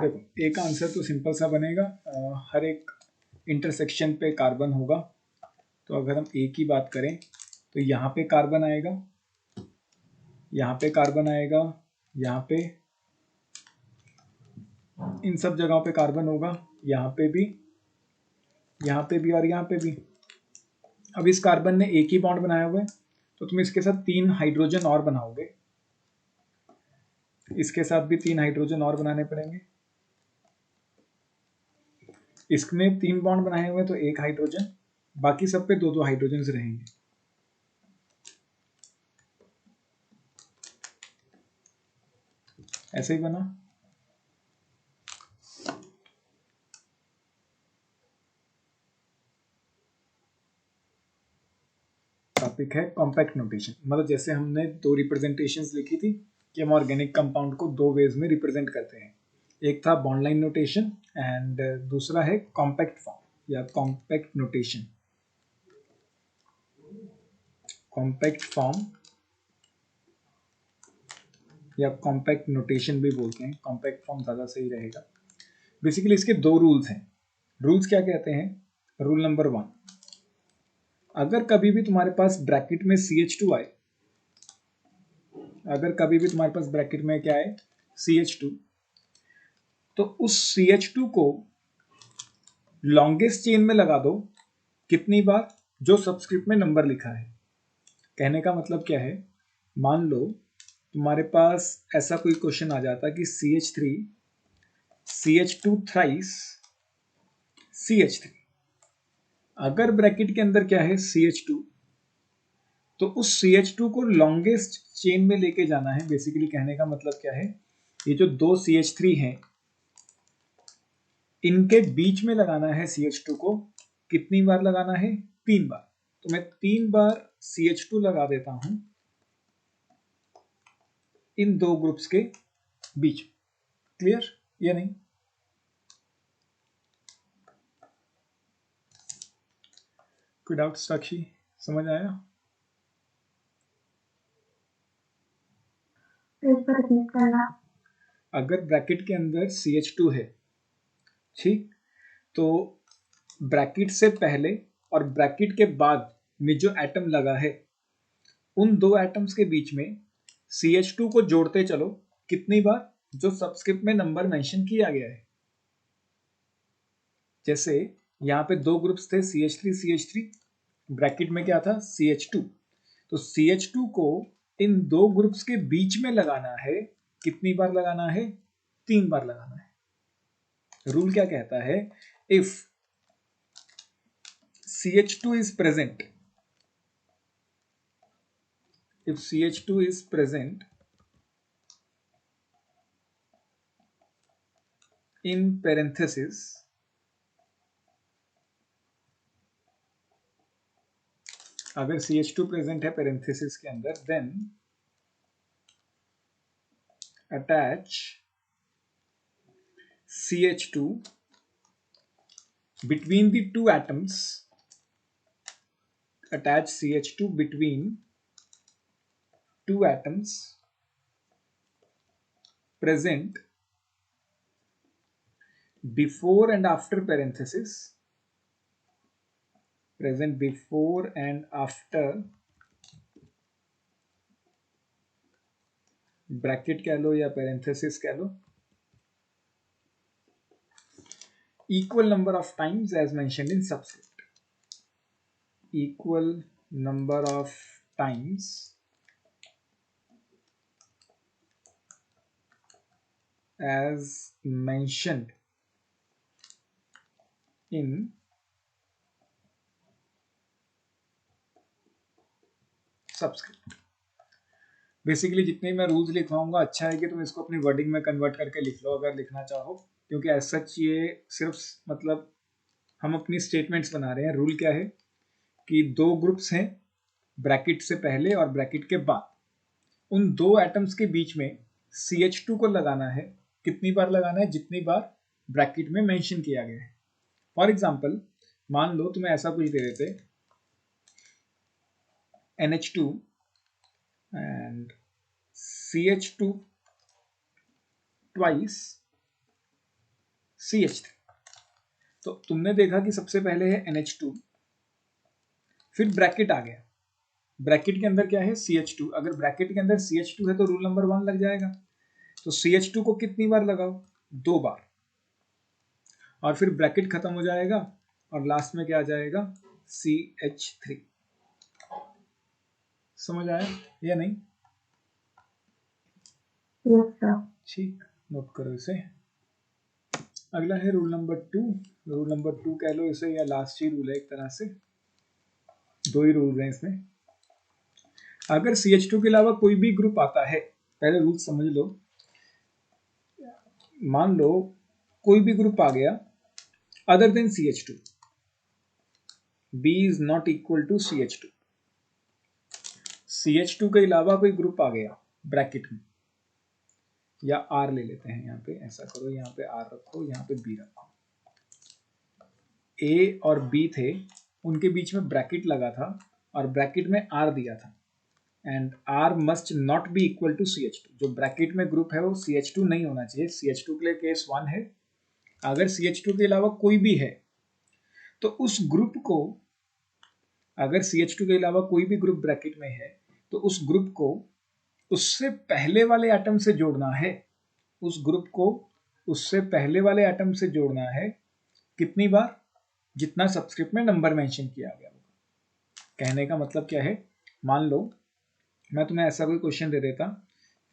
देखो एक आंसर तो सिंपल सा बनेगा, हर एक इंटरसेक्शन पे कार्बन होगा। तो अगर हम ए की बात करें तो यहाँ पे कार्बन आएगा, यहाँ पे कार्बन आएगा, यहाँ पे, इन सब जगहों पे कार्बन होगा, यहाँ पे भी, यहाँ पे भी और यहाँ पे भी। अब इस कार्बन ने एक ही बॉन्ड बनाया हुआ है तो तुम इसके साथ 3 हाइड्रोजन और बनाओगे, इसके साथ भी 3 हाइड्रोजन और बनाने पड़ेंगे। इसने 3 बॉन्ड बनाए हुए तो 1 हाइड्रोजन, बाकी सब पे 2-2 हाइड्रोजन रहेंगे। ऐसे ही बना। टॉपिक है कॉम्पैक्ट नोटेशन, मतलब जैसे हमने 2 रिप्रेजेंटेशंस लिखी थी कि हम ऑर्गेनिक कंपाउंड को 2 वेज में रिप्रेजेंट करते हैं। एक था बॉन्ड लाइन नोटेशन एंड दूसरा है कॉम्पैक्ट फॉर्म या कॉम्पैक्ट नोटेशन। कॉम्पैक्ट फॉर्म या कॉम्पैक्ट नोटेशन भी बोलते हैं, कॉम्पैक्ट फॉर्म ज़्यादा सही रहेगा। बेसिकली इसके 2 रूल्स हैं। रूल्स क्या कहते हैं? रूल नंबर 1, अगर कभी भी तुम्हारे पास ब्रैकेट में CH2 आए, अगर कभी भी तुम्हारे पास ब्रैकेट में क्या है CH2, तो उस CH2 को लॉन्गेस्ट चेन में लगा दो। कितनी बार? जो सबस्क्रिप्ट में नंबर लिखा है। कहने का मतलब क्या है, मान लो तुम्हारे पास ऐसा कोई क्वेश्चन आ जाता कि CH3 CH2 थ्राइस CH3, अगर ब्रैकेट के अंदर क्या है CH2, तो उस CH2 को लॉन्गेस्ट चेन में लेके जाना है। बेसिकली कहने का मतलब क्या है, ये जो 2 CH3 हैं इनके बीच में लगाना है CH2 को। कितनी बार लगाना है? 3 बार। तो मैं 3 बार CH2 लगा देता हूं इन 2 ग्रुप्स के बीच। क्लियर या नहीं? कोई डाउट साक्षी? समझ आया? अगर ब्रैकेट के अंदर CH2 है, ठीक, तो ब्रैकेट से पहले और ब्रैकेट के बाद में जो एटम लगा है उन 2 एटम्स के बीच में CH2 को जोड़ते चलो। कितनी बार? जो सबस्क्रिप्ट में नंबर मेंशन किया गया है। जैसे यहाँ पे 2 ग्रुप्स थे CH3 CH3, ब्रैकेट में क्या था CH2, तो CH2 को इन 2 ग्रुप्स के बीच में लगाना है। कितनी बार लगाना है? 3 बार लगाना है। रूल क्या कहता है, if CH2 is present, if CH2 is present in parenthesis, अगर CH2 प्रेजेंट है पेरेंथेसिस के अंदर, then attach CH2 between the 2 atoms, attach CH2 between 2 atoms present before and after parenthesis, present before and after bracket कह लो या parenthesis कह लो, equal number of times as mentioned in subscript, equal number of times as mentioned in subscript. Basically जितने मैं rules लिखवाऊंगा, अच्छा है कि तुम इसको अपनी वर्डिंग में कन्वर्ट करके लिख लो अगर लिखना चाहो, क्योंकि एज सच ये सिर्फ मतलब हम अपनी स्टेटमेंट्स बना रहे हैं। रूल क्या है कि 2 ग्रुप्स हैं ब्रैकेट से पहले और ब्रैकेट के बाद, उन 2 एटम्स के बीच में CH2 को लगाना है। कितनी बार लगाना है? जितनी बार ब्रैकेट में मेंशन किया गया है। फॉर एग्जाम्पल मान लो तुम्हें ऐसा कुछ दे देते NH2 and CH2 twice CH3। तो तुमने देखा कि सबसे पहले है NH2, फिर ब्रैकेट आ गया, ब्रैकेट के अंदर क्या है CH2। अगर ब्रैकेट के अंदर CH2 है तो रूल नंबर 1 लग जाएगा। तो CH2 को कितनी बार लगाओ? 2 बार, और फिर ब्रैकेट खत्म हो जाएगा और लास्ट में क्या आ जाएगा? CH3। समझ आया या नहीं? ठीक, नोट करो इसे। अगला है रूल नंबर 2। रूल नंबर 2 कह लो इसे, या लास्ट ही रूल है एक तरह से, 2 ही रूल हैं इसमें। अगर CH2 के अलावा कोई भी ग्रुप आता है, पहले रूल समझ लो। मान लो कोई भी ग्रुप आ गया other then CH2, B is not equal to CH2। CH2 के अलावा कोई ग्रुप आ गया ब्रैकेट में, या R ले लेते हैं, यहाँ पे ऐसा करो, यहाँ पे R रखो, यहाँ पे B रखो। A और B थे, उनके बीच में ब्रैकेट लगा था और ब्रैकेट में R दिया था, and R must not be equal to CH2। जो ब्रैकेट में ग्रुप है वो CH2 नहीं होना चाहिए। CH2 के लिए केस 1 है। अगर CH2 के अलावा कोई भी है तो उस ग्रुप को, अगर CH2 के अलावा कोई भी ग्रुप ब्रैकेट में है तो उस ग्रुप को उससे पहले वाले एटम से जोड़ना है। उस ग्रुप को उससे पहले वाले एटम से जोड़ना है। कितनी बार? जितना सब्सक्रिप्ट में नंबर मेंशन किया गया होगा। कहने का मतलब क्या है? मान लो मैं तुम्हें ऐसा कोई क्वेश्चन दे देता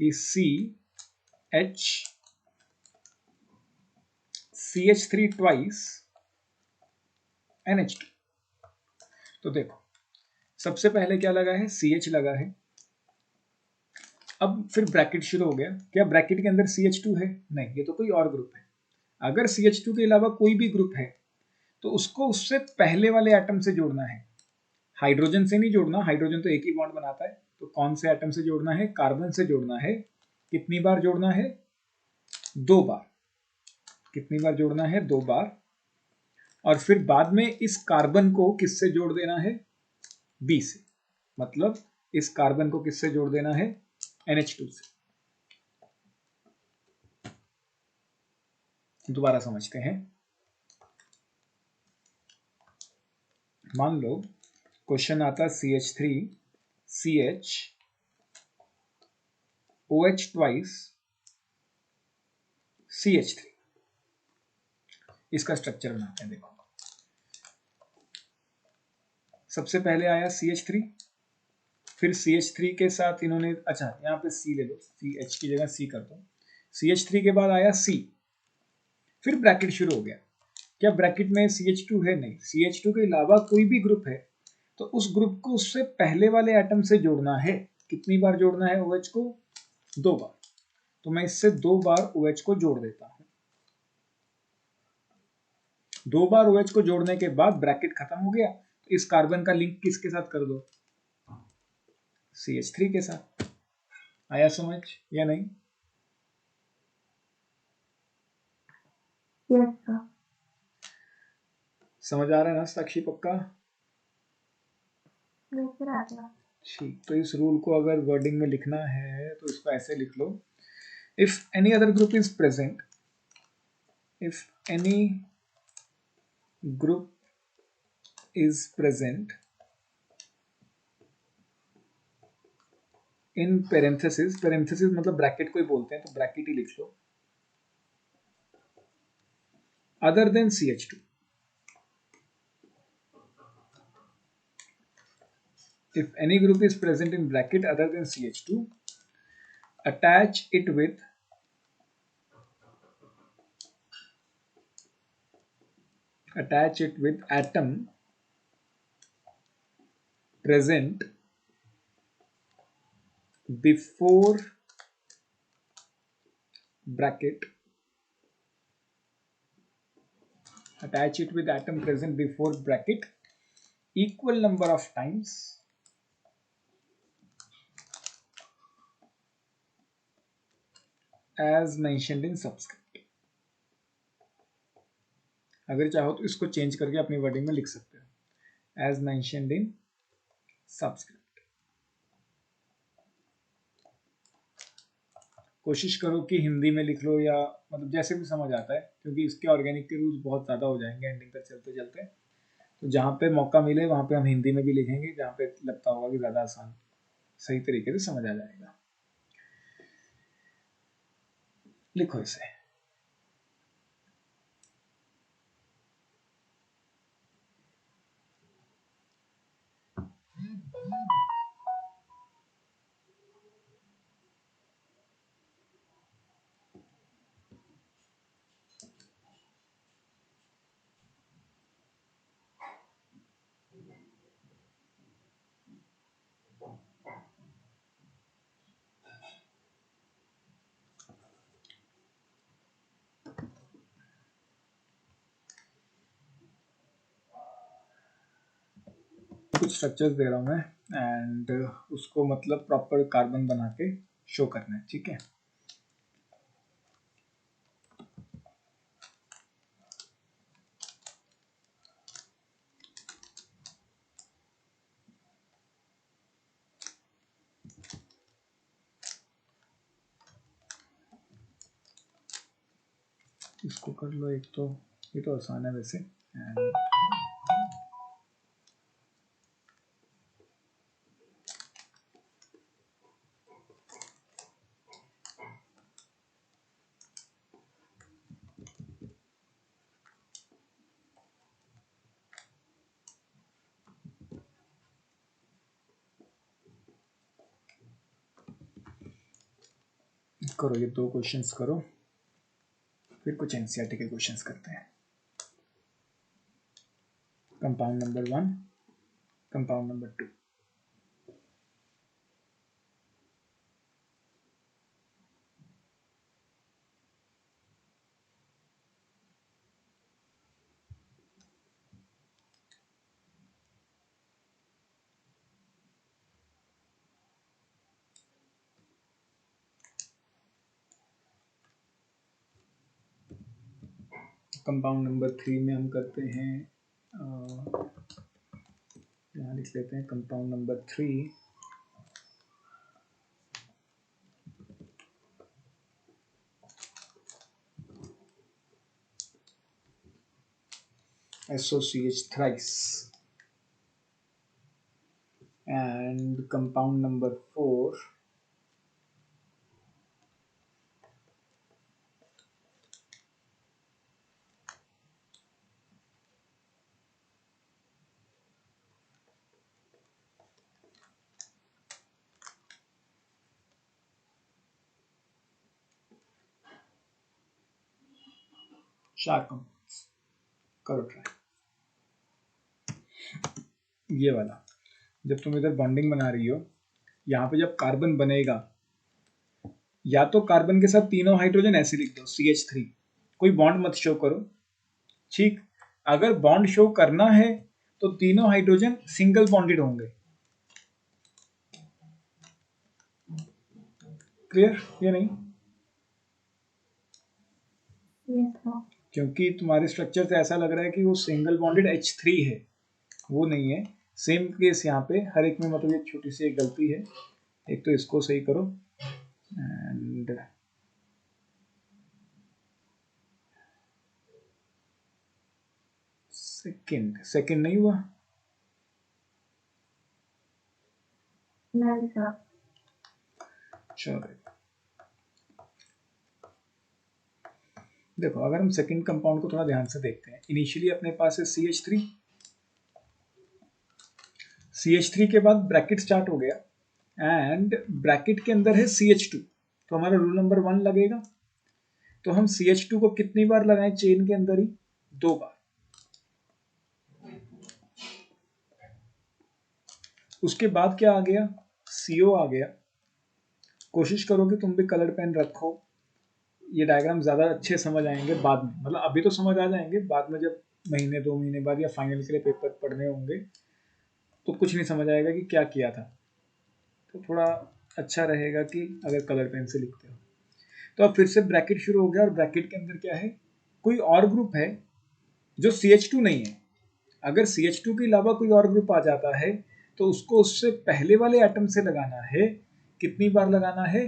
कि CH3 ट्वाइस NH2। तो देखो सबसे पहले क्या लगा है? CH लगा है। अब फिर ब्रैकेट शुरू हो गया। क्या ब्रैकेट के अंदर CH2 है? नहीं, ये तो कोई और ग्रुप है। अगर CH2 के अलावा कोई भी ग्रुप है तो उसको उससे पहले वाले एटम से जोड़ना है। हाइड्रोजन से नहीं जोड़ना, हाइड्रोजन तो एक ही बॉन्ड बनाता है। तो कौन से एटम से जोड़ना है? कार्बन से जोड़ना है। कितनी बार जोड़ना है? 2 बार। कितनी बार जोड़ना है? 2 बार। और फिर बाद में इस कार्बन को किससे जोड़ देना है? B से। मतलब इस कार्बन को किससे जोड़ देना है? NH2 से। दोबारा समझते हैं। मान लो क्वेश्चन आता CH3 CH OH twice CH3। इसका स्ट्रक्चर बनाते हैं। देखो सबसे पहले आया CH3, फिर CH3 के साथ इन्होंने, अच्छा यहाँ पे C ले लो, CH की जगह C कर दो। CH3 के बाद आया C, फिर ब्रैकेट शुरू हो गया। क्या ब्रैकेट में CH2 है? नहीं। CH2 के अलावा कोई भी ग्रुप है तो उस ग्रुप को उससे पहले वाले एटम से जोड़ना है। कितनी बार जोड़ना है OH को? 2 बार। तो मैं इससे 2 बार OH को जोड़ देता हूं। 2 बार OH को जोड़ने के बाद ब्रैकेट खत्म हो गया। तो इस कार्बन का लिंक किसके साथ कर दो? CH3 के साथ। आया समझ या नहीं? yes, समझ आ रहा है ना साक्षी? पक्का? sir. ठीक, तो इस रूल को अगर वर्डिंग में लिखना है तो इसको ऐसे लिख लो, if any other group is present, if any group is present in parenthesis, parenthesis मतलब ब्रैकेट को ही बोलते हैं तो ब्रैकेट ही लिख लो, other then CH2। If any group is present in bracket other than CH2, attach it with atom present before bracket, attach it with atom present before bracket equal number of times as mentioned in subscript। अगर चाहो तो इसको change करके अपनी wording में लिख सकते हो, as mentioned in subscript। कोशिश करो कि हिंदी में लिख लो, या मतलब जैसे भी समझ आता है, क्योंकि इसके ऑर्गेनिक के रूल्स बहुत ज़्यादा हो जाएंगे एंडिंग तक चलते चलते। तो जहाँ पे मौका मिले वहाँ पे हम हिंदी में भी लिखेंगे, जहाँ पे लगता होगा कि ज़्यादा आसान सही तरीके से समझ आ जाएगा। लिखो इसे। कुछ स्ट्रक्चर्स दे रहा हूँ मैं, एंड उसको मतलब प्रॉपर कार्बन बना के शो करना है, ठीक है। इसको कर लो एक, तो ये तो आसान है वैसे। एंड करो ये 2 क्वेश्चंस करो, फिर कुछ एनसीईआरटी के क्वेश्चंस करते हैं। Compound number 1, compound number 2। Compound number 3 में हम करते हैं, यहाँ लिख लेते हैं compound number 3 SOCH thrice, and compound number 4 4 compounds. करो ट्राई। ये वाला जब तुम इधर बॉन्डिंग बना रही हो, यहाँ पे जब कार्बन बनेगा, या तो कार्बन के साथ तीनों हाइड्रोजन ऐसे लिख दो CH3, कोई बॉन्ड मत शो करो, ठीक। अगर बॉन्ड शो करना है तो तीनों हाइड्रोजन सिंगल बॉन्डेड होंगे। क्लियर ये नहीं? क्योंकि तुम्हारे स्ट्रक्चर से ऐसा लग रहा है कि वो सिंगल बॉन्डेड H3 है, वो नहीं है। सेम केस यहाँ पे हर एक में, मतलब ये छोटी सी एक गलती है। एक तो इसको सही करो, एंड सेकंड नहीं हुआ। चलो देखो, अगर हम सेकंड कंपाउंड को थोड़ा ध्यान से देखते हैं, इनिशियली अपने पास है CH3, CH3 के बाद ब्रैकेट स्टार्ट हो गया, एंड ब्रैकेट के अंदर है CH2, तो हमारा रूल नंबर 1 लगेगा। तो हम CH2 को कितनी बार लगाएं चेन के अंदर ही? 2 बार। उसके बाद क्या आ गया? CO आ गया। कोशिश करो कि तुम भी कलर पेन रखो, ये डायग्राम ज़्यादा अच्छे समझ आएंगे बाद में, मतलब अभी तो समझ आ जाएंगे, बाद में जब महीने 2 महीने बाद या फाइनल के लिए पेपर पढ़ने होंगे तो कुछ नहीं समझ आएगा कि क्या किया था। तो थोड़ा अच्छा रहेगा कि अगर कलर पेन से लिखते हो। तो अब फिर से ब्रैकेट शुरू हो गया, और ब्रैकेट के अंदर क्या है? कोई और ग्रुप है जो CH2 नहीं है। अगर CH2 के अलावा कोई और ग्रुप आ जाता है तो उसको उससे पहले वाले एटम से लगाना है। कितनी बार लगाना है?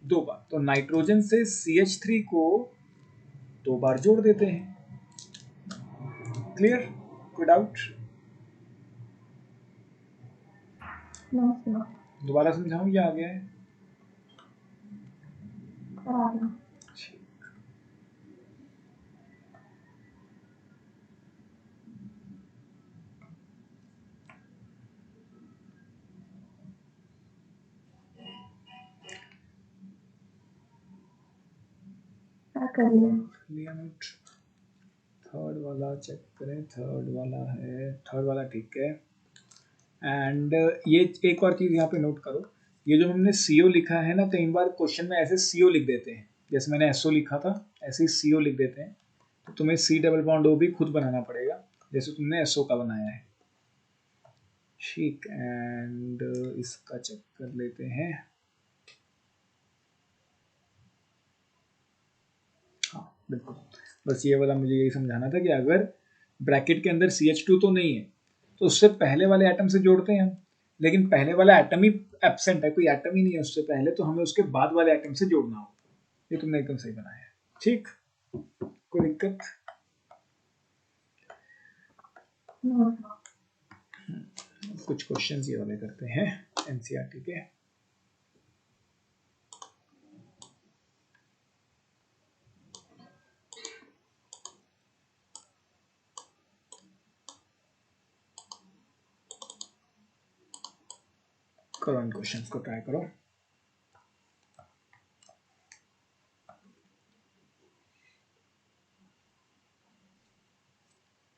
2 बार, तो नाइट्रोजन से CH3 को 2 बार जोड़ देते हैं। क्लियर? कोई डाउट? दोबारा समझाऊं या आ गया है? थर्ड वाला चेक करें, थर्ड वाला है, थर्ड वाला ठीक है। एंड ये एक और चीज़ यहाँ पे नोट करो, ये जो हमने CO लिखा है ना, कई बार क्वेश्चन में ऐसे CO लिख देते हैं, जैसे मैंने SO लिखा था ऐसे ही CO लिख देते हैं, तो तुम्हें C डबल बॉन्ड O भी खुद बनाना पड़ेगा जैसे तुमने SO का बनाया है। ठीक, एंड इसका चेक कर लेते हैं। हाँ बिल्कुल, बस ये वाला मुझे यही समझाना था कि अगर ब्रैकेट के अंदर CH2 तो नहीं है तो उससे पहले वाले एटम से जोड़ते हैं हम, लेकिन पहले वाला एटम ही एब्सेंट है, कोई एटम ही नहीं है उससे पहले, तो हमें उसके बाद वाले एटम से जोड़ना होगा। ये तुमने एकदम सही बनाया है। ठीक, कोई दिक्कत? कुछ क्वेश्चंस ये वाले करते हैं एनसीईआरटी के। करो इन क्वेश्चंस को ट्राई करो।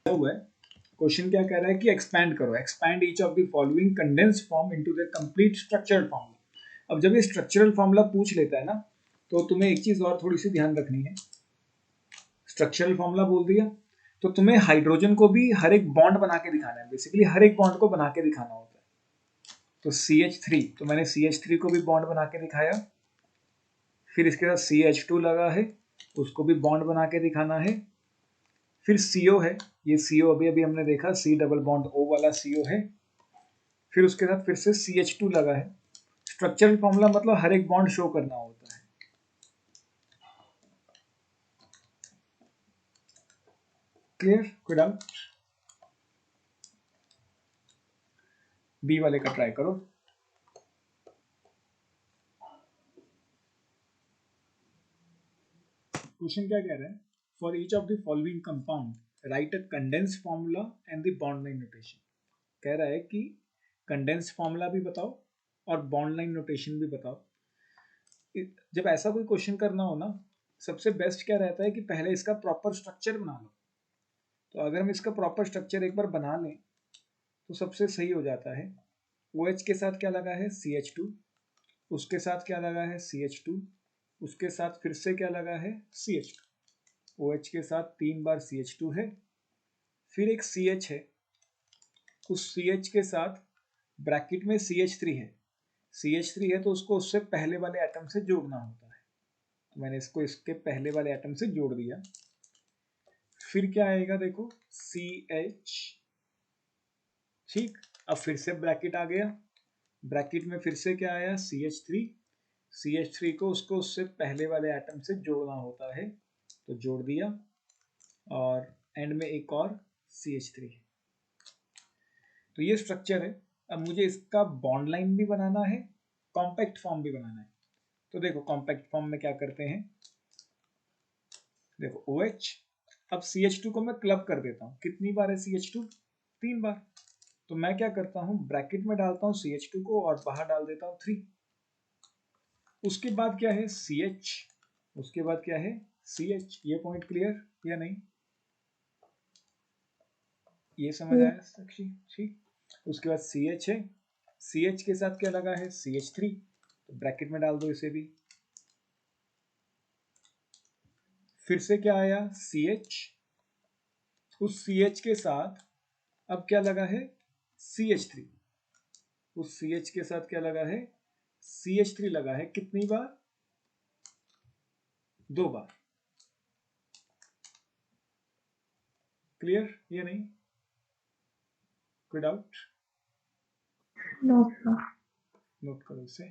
हुआ है, क्वेश्चन क्या कह रहा है कि एक्सपैंड करो, expand each of the following condensed form into the complete structural formula. अब जब ये स्ट्रक्चरल फॉर्मूला पूछ लेता है ना, तो तुम्हें एक चीज और थोड़ी सी ध्यान रखनी है। स्ट्रक्चरल फॉर्मूला बोल दिया तो तुम्हें हाइड्रोजन को भी हर एक बॉन्ड बना के दिखाना है, बेसिकली हर एक बॉन्ड को बना के दिखाना होता है। तो CH3, तो मैंने CH3 को भी बॉन्ड बना के दिखाया, फिर इसके साथ CH2 लगा है, उसको भी बॉन्ड बना के दिखाना है। फिर CO है, ये CO अभी अभी हमने देखा, C डबल बॉन्ड O वाला CO है। फिर उसके साथ फिर से CH2 लगा है। स्ट्रक्चरल फॉर्मूला मतलब हर एक बॉन्ड शो करना होता है। क्लियर? कोई डाउट? बी वाले का ट्राई करो। क्वेश्चन क्या कह रहा है? For each of the following compound right a condense formula and the bond line notation. कह रहा है कि कंडेंस फॉर्मूला भी बताओ और बॉन्ड लाइन नोटेशन भी बताओ। जब ऐसा कोई क्वेश्चन करना हो ना, सबसे बेस्ट क्या रहता है कि पहले इसका प्रॉपर स्ट्रक्चर बना लो। तो अगर हम इसका प्रॉपर स्ट्रक्चर एक बार बना लें तो सबसे सही हो जाता है। OH के साथ क्या लगा है? CH2, उसके साथ क्या लगा है? CH2, उसके साथ फिर से क्या लगा है? CH2। OH के साथ 3 बार CH2 है, फिर एक CH है, उस CH के साथ ब्रैकेट में CH3 है। CH3 है तो उसको उससे पहले वाले एटम से जोड़ना होता है, तो मैंने इसको इसके पहले वाले एटम से जोड़ दिया। फिर क्या आएगा देखो, CH। ठीक, अब फिर से ब्रैकेट आ गया, ब्रैकेट में फिर से क्या आया? CH3। CH3 को उसको उससे पहले वाले एटम से जोड़ना होता है, तो जोड़ दिया, और एंड में एक और CH3। तो ये स्ट्रक्चर है। अब मुझे इसका बॉन्ड लाइन भी बनाना है, कॉम्पैक्ट फॉर्म भी बनाना है। तो देखो कॉम्पैक्ट फॉर्म में क्या करते हैं, देखो OH, अब CH2 को मैं क्लब कर देता हूँ। कितनी बार है CH2? 3 बार। तो मैं क्या करता हूँ, ब्रैकेट में डालता हूँ CH2 को और बाहर डाल देता हूँ 3। उसके बाद क्या है? CH, उसके बाद क्या है? CH। ये पॉइंट क्लियर या नहीं? ये समझ आया साक्षी? ठीक, उसके बाद CH है, CH के साथ क्या लगा है? CH3, तो ब्रैकेट में डाल दो इसे भी। फिर से क्या आया? CH, उस CH के साथ अब क्या लगा है? CH3, उस CH के साथ क्या लगा है? CH3 लगा है। कितनी बार? 2 बार। क्लियर या नहीं? कोई डाउट? नोट करो इसे।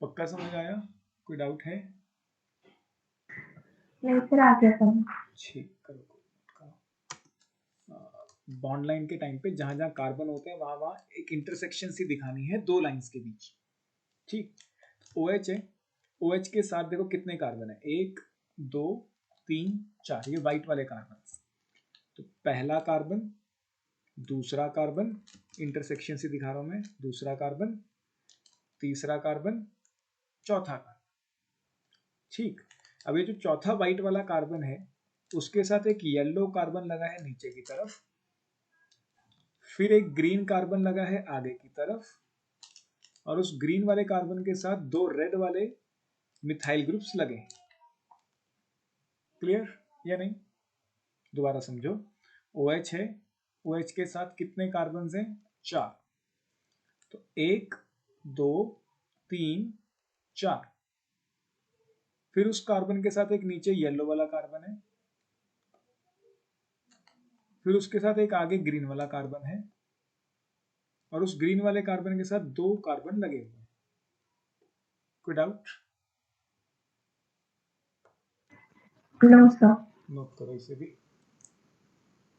पक्का समझ आया? कोई डाउट है? नहीं सर, आगे समझ। ठीक, करो। बॉन्ड लाइन के टाइम पे जहां जहां कार्बन होते हैं वहां वहां एक इंटरसेक्शन सी दिखानी है दो लाइंस के बीच। ठीक, OH है, OH के साथ देखो कितने कार्बन है, 1 2 3 4, ये व्हाइट वाले कार्बन। तो पहला कार्बन, दूसरा कार्बन, इंटरसेक्शन से दिखा रहा हूं मैं, दूसरा कार्बन, तीसरा कार्बन, चौथा कार्बन। ठीक, अब ये जो चौथा व्हाइट वाला कार्बन है उसके साथ एक येलो कार्बन लगा है नीचे की तरफ, फिर एक ग्रीन कार्बन लगा है आगे की तरफ, और उस ग्रीन वाले कार्बन के साथ दो रेड वाले मिथाइल ग्रुप्स लगे हैं। क्लियर या नहीं? दोबारा समझो, OH है, OH के साथ कितने कार्बन हैं? 4। तो 1 2 3 4, फिर उस कार्बन के साथ एक नीचे येलो वाला कार्बन है, फिर उसके साथ एक आगे ग्रीन वाला कार्बन है, और उस ग्रीन वाले कार्बन के साथ दो कार्बन लगे हुए हैं। कोई डाउट? No sir. नोट करो इसे भी।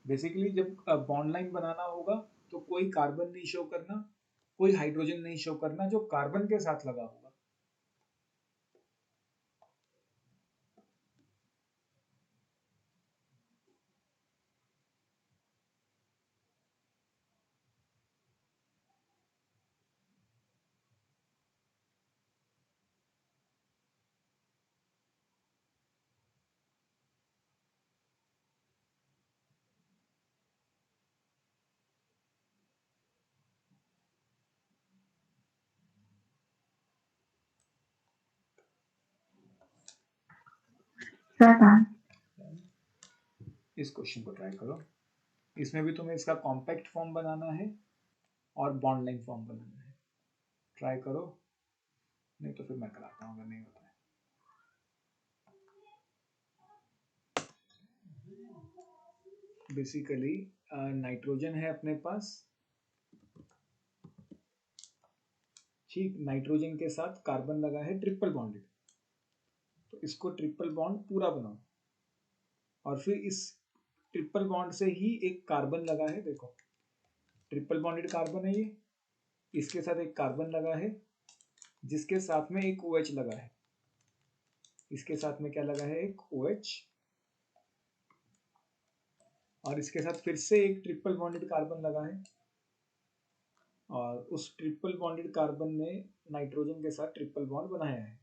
बेसिकली जब बॉन्ड लाइन बनाना होगा तो कोई कार्बन नहीं शो करना, कोई हाइड्रोजन नहीं शो करना जो कार्बन के साथ लगा होगा। सर इस क्वेश्चन को ट्राई करो, इसमें भी तुम्हें इसका कॉम्पैक्ट फॉर्म बनाना है और बॉन्ड लाइन फॉर्म बनाना है। ट्राई करो, नहीं तो फिर मैं कराता हूँ अगर नहीं होता है। बेसिकली नाइट्रोजन है अपने पास, ठीक, नाइट्रोजन के साथ कार्बन लगा है ट्रिपल बॉन्डेड, तो इसको ट्रिपल बॉन्ड पूरा बनाओ, और फिर इस ट्रिपल बॉन्ड से ही एक कार्बन लगा है, देखो ट्रिपल बॉन्डेड कार्बन है ये, इसके साथ एक कार्बन लगा है जिसके साथ में एक OH लगा है, इसके साथ में क्या लगा है, एक OH, और इसके साथ फिर से एक ट्रिपल बॉन्डेड कार्बन लगा है, और उस ट्रिपल बॉन्डेड कार्बन ने नाइट्रोजन के साथ ट्रिपल बॉन्ड बनाया है।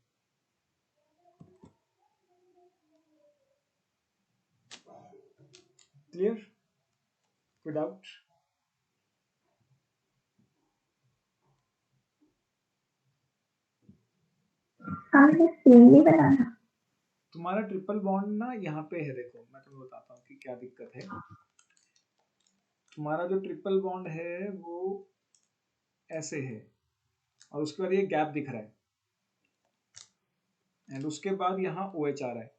क्लियर? कोई डाउट? हमें सेम नहीं बनाना। तुम्हारा ट्रिपल बॉन्ड ना यहाँ पे है, देखो मैं तुम्हें बताता हूँ कि क्या दिक्कत है। तुम्हारा जो ट्रिपल बॉन्ड है वो ऐसे है, और उसके बाद ये गैप दिख रहा है, एंड उसके बाद यहाँ OH आ रहा है।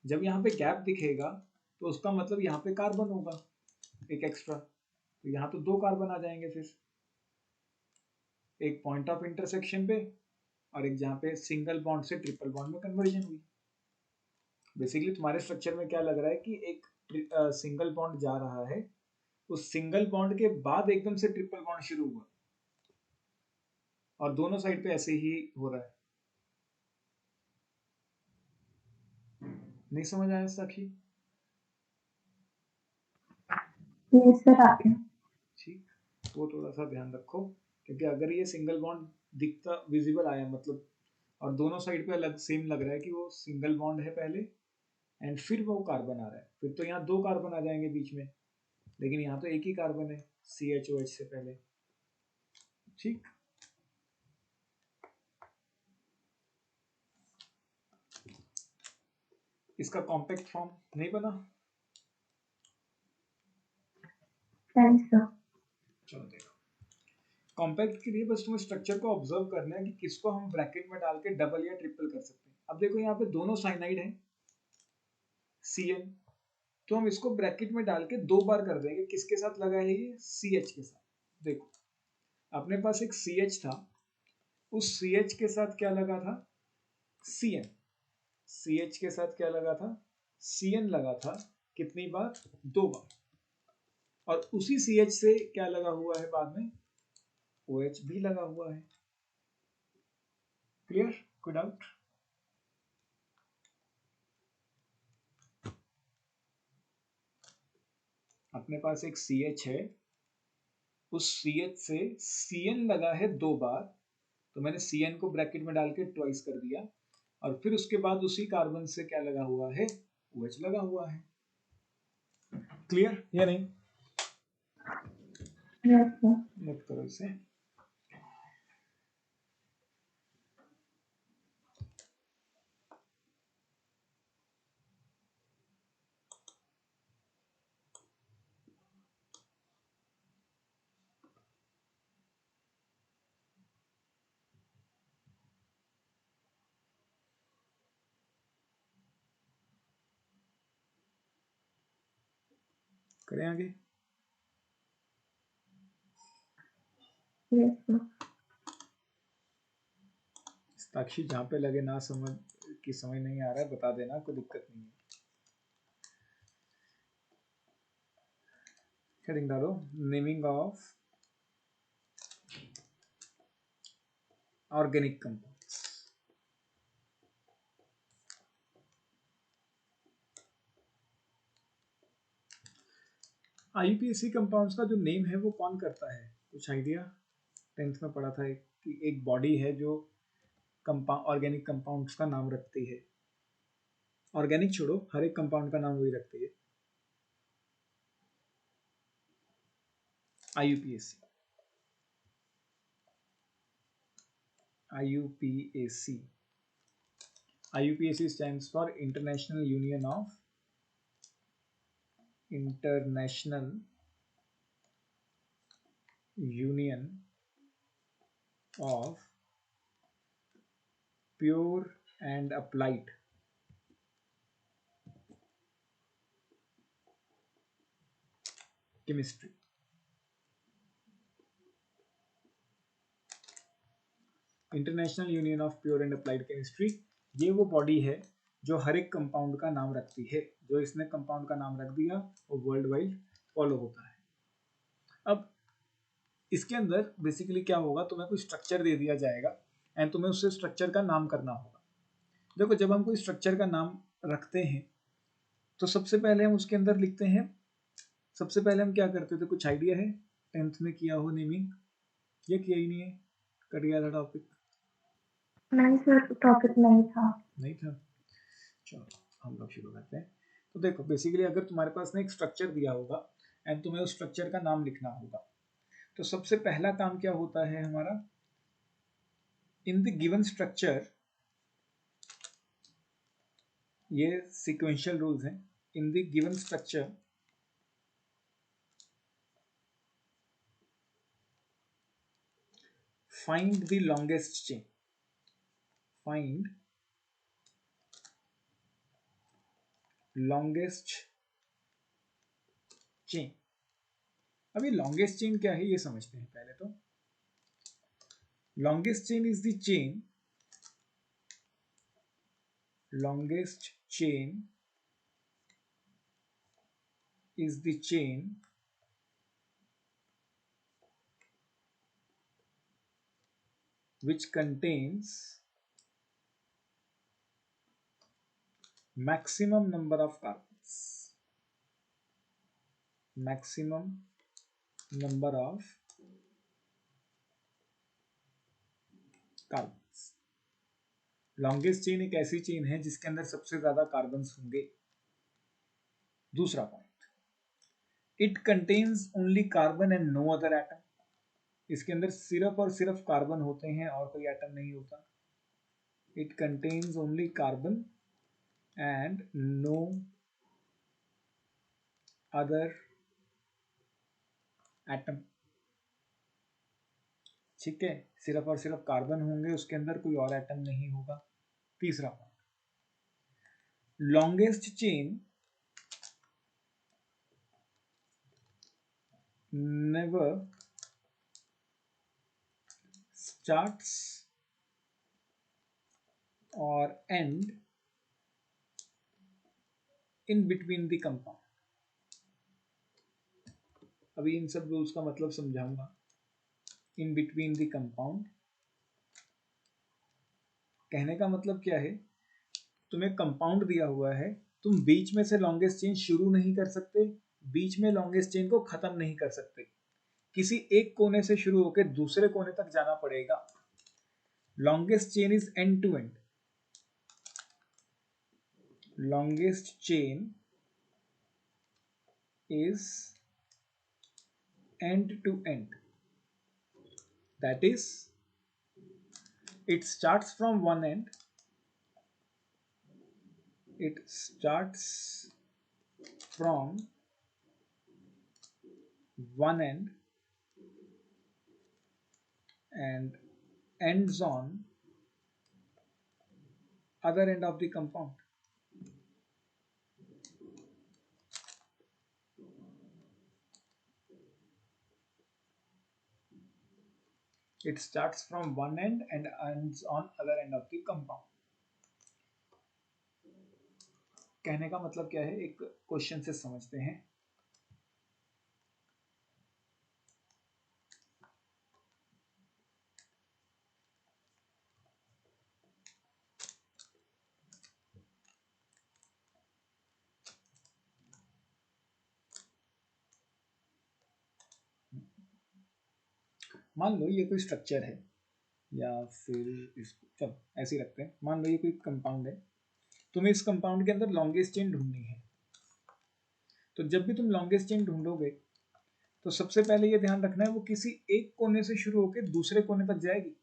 जब यहाँ पे गैप दिखेगा तो उसका मतलब यहाँ पे कार्बन होगा एक एक्स्ट्रा, तो यहाँ तो दो कार्बन आ जाएंगे, फिर एक पॉइंट ऑफ इंटरसेक्शन पे और एक जहाँ पे सिंगल बॉन्ड से ट्रिपल बॉन्ड में कन्वर्जन हुई। बेसिकली तुम्हारे स्ट्रक्चर में क्या लग रहा है कि एक सिंगल बॉन्ड जा रहा है, उस सिंगल बॉन्ड के बाद एकदम से ट्रिपल बॉन्ड शुरू हुआ, और दोनों साइड पे ऐसे ही हो रहा है। नहीं समझ आया साखी? ये सर आगे। ठीक, वो थोड़ा सा ध्यान रखो, क्योंकि अगर ये सिंगल बॉन्ड दिखता विजिबल आया मतलब, और दोनों साइड पे अलग सेम लग रहा है कि वो सिंगल बॉन्ड है पहले एंड फिर वो कार्बन आ रहा है, फिर तो यहाँ दो कार्बन आ जाएंगे बीच में, लेकिन यहाँ तो एक ही कार्बन है CHOH से पहले। ठीक, इसका कॉम्पैक्ट फॉर्म नहीं बना? नहीं सर। चलो देखो, कॉम्पैक्ट के लिए बस तुम्हें स्ट्रक्चर को ऑब्जर्व करना है कि किसको हम ब्रैकेट में डाल के डबल या ट्रिपल कर सकते हैं। अब देखो यहाँ पे दोनों साइनाइड हैं CN, तो हम इसको ब्रैकेट में डाल के दो बार कर देंगे। किसके साथ लगा है ये? CH के साथ। देखो अपने पास एक CH था, उस CH के साथ क्या लगा था? CN, CH के साथ क्या लगा था, CN लगा था, कितनी बार, 2 बार, और उसी CH से क्या लगा हुआ है बाद में, OH भी लगा हुआ है। क्लियर, कोई डाउट? अपने पास एक CH है, उस CH से CN लगा है 2 बार, तो मैंने CN को ब्रैकेट में डाल के ट्वाइस कर दिया, और फिर उसके बाद उसी कार्बन से क्या लगा हुआ है, OH लगा हुआ है। क्लियर या नहीं? Yes, sir. नोट करो इसे। करें आगे? Yes, sir. साक्षी जहाँ पे लगे ना समझ कि समझ नहीं आ रहा है बता देना, कोई दिक्कत नहीं है। हेडिंग डालो, naming of organic compounds. IUPAC compounds का जो नेम है वो कौन करता है, कुछ आइडिया? 10th में पढ़ा था कि एक बॉडी है जो ऑर्गेनिक कंपाउंड्स का नाम रखती है। ऑर्गेनिक छोड़ो, हर एक कंपाउंड का नाम वही रखती है, IUPAC। IUPAC, IUPAC stands for International Union of Pure and Applied Chemistry। International union of pure and applied chemistry, ये वो बॉडी है जो हर एक कंपाउंड का नाम रखती है। जो इसने कंपाउंड का नाम रख दिया वो वर्ल्ड वाइड फॉलो होता है। अब इसके अंदर बेसिकली क्या होगा, तुम्हें कोई स्ट्रक्चर दे दिया जाएगा एंड तुम्हें उससे स्ट्रक्चर का नाम करना होगा। देखो, जब हम कोई स्ट्रक्चर का नाम रखते हैं तो सबसे पहले हम उसके अंदर लिखते हैं, सबसे पहले हम क्या करते थे, कुछ आइडिया है? 10th में किया हो नेमिंग, ये किया ही नहीं है, कट गया था टॉपिक? नहीं सर, टॉपिक नहीं था। नहीं था, चलो हम लोग शुरू करते हैं। तो देखो, बेसिकली अगर तुम्हारे पास ना एक स्ट्रक्चर दिया होगा एंड तुम्हें उस स्ट्रक्चर का नाम लिखना होगा, तो सबसे पहला काम क्या होता है हमारा, इन द गिवन स्ट्रक्चर, ये सीक्वेंशियल रूल्स हैं। In the given structure find the longest chain, find longest chain। अभी longest chain क्या है ये समझते हैं पहले। तो longest chain is the chain, longest chain is the chain which contains maximum number of carbons, maximum number of carbons। Longest chain एक ऐसी चेन है जिसके अंदर सबसे ज्यादा कार्बन्स होंगे। दूसरा point, it contains only carbon and no other atom, इसके अंदर सिर्फ और सिर्फ कार्बन होते हैं और कोई एटम नहीं होता। It contains only carbon and no other atom. ठीक है, सिर्फ और सिर्फ कार्बन होंगे, उसके अंदर कोई और एटम नहीं होगा। तीसरा point, longest chain never starts or end in between the compound. अभी इन सब रूल्स का मतलब समझाऊंगा. इन बिटवीन द कंपाउंड कहने का मतलब क्या है, तुम्हें कंपाउंड दिया हुआ है, तुम बीच में से लॉन्गेस्ट चेन शुरू नहीं कर सकते, बीच में लॉन्गेस्ट चेन को खत्म नहीं कर सकते, किसी एक कोने से शुरू होकर दूसरे कोने तक जाना पड़ेगा. Longest chain is end to end. Longest chain is end to end. That is, it starts from one end. It starts from one end and ends on other end of the compound. It starts from one end and ends on other end of the compound. कहने का मतलब क्या है, एक question से समझते हैं. मान लो ये कोई स्ट्रक्चर है, या फिर इसको चलो ऐसे ही रखते हैं. मान लो ये कोई कंपाउंड है, तुम्हें इस कंपाउंड के अंदर लॉन्गेस्ट चेन ढूंढनी है. तो जब भी तुम लॉन्गेस्ट चेन ढूंढोगे तो सबसे पहले ये ध्यान रखना है वो किसी एक कोने से शुरू होकर दूसरे कोने तक जाएगी.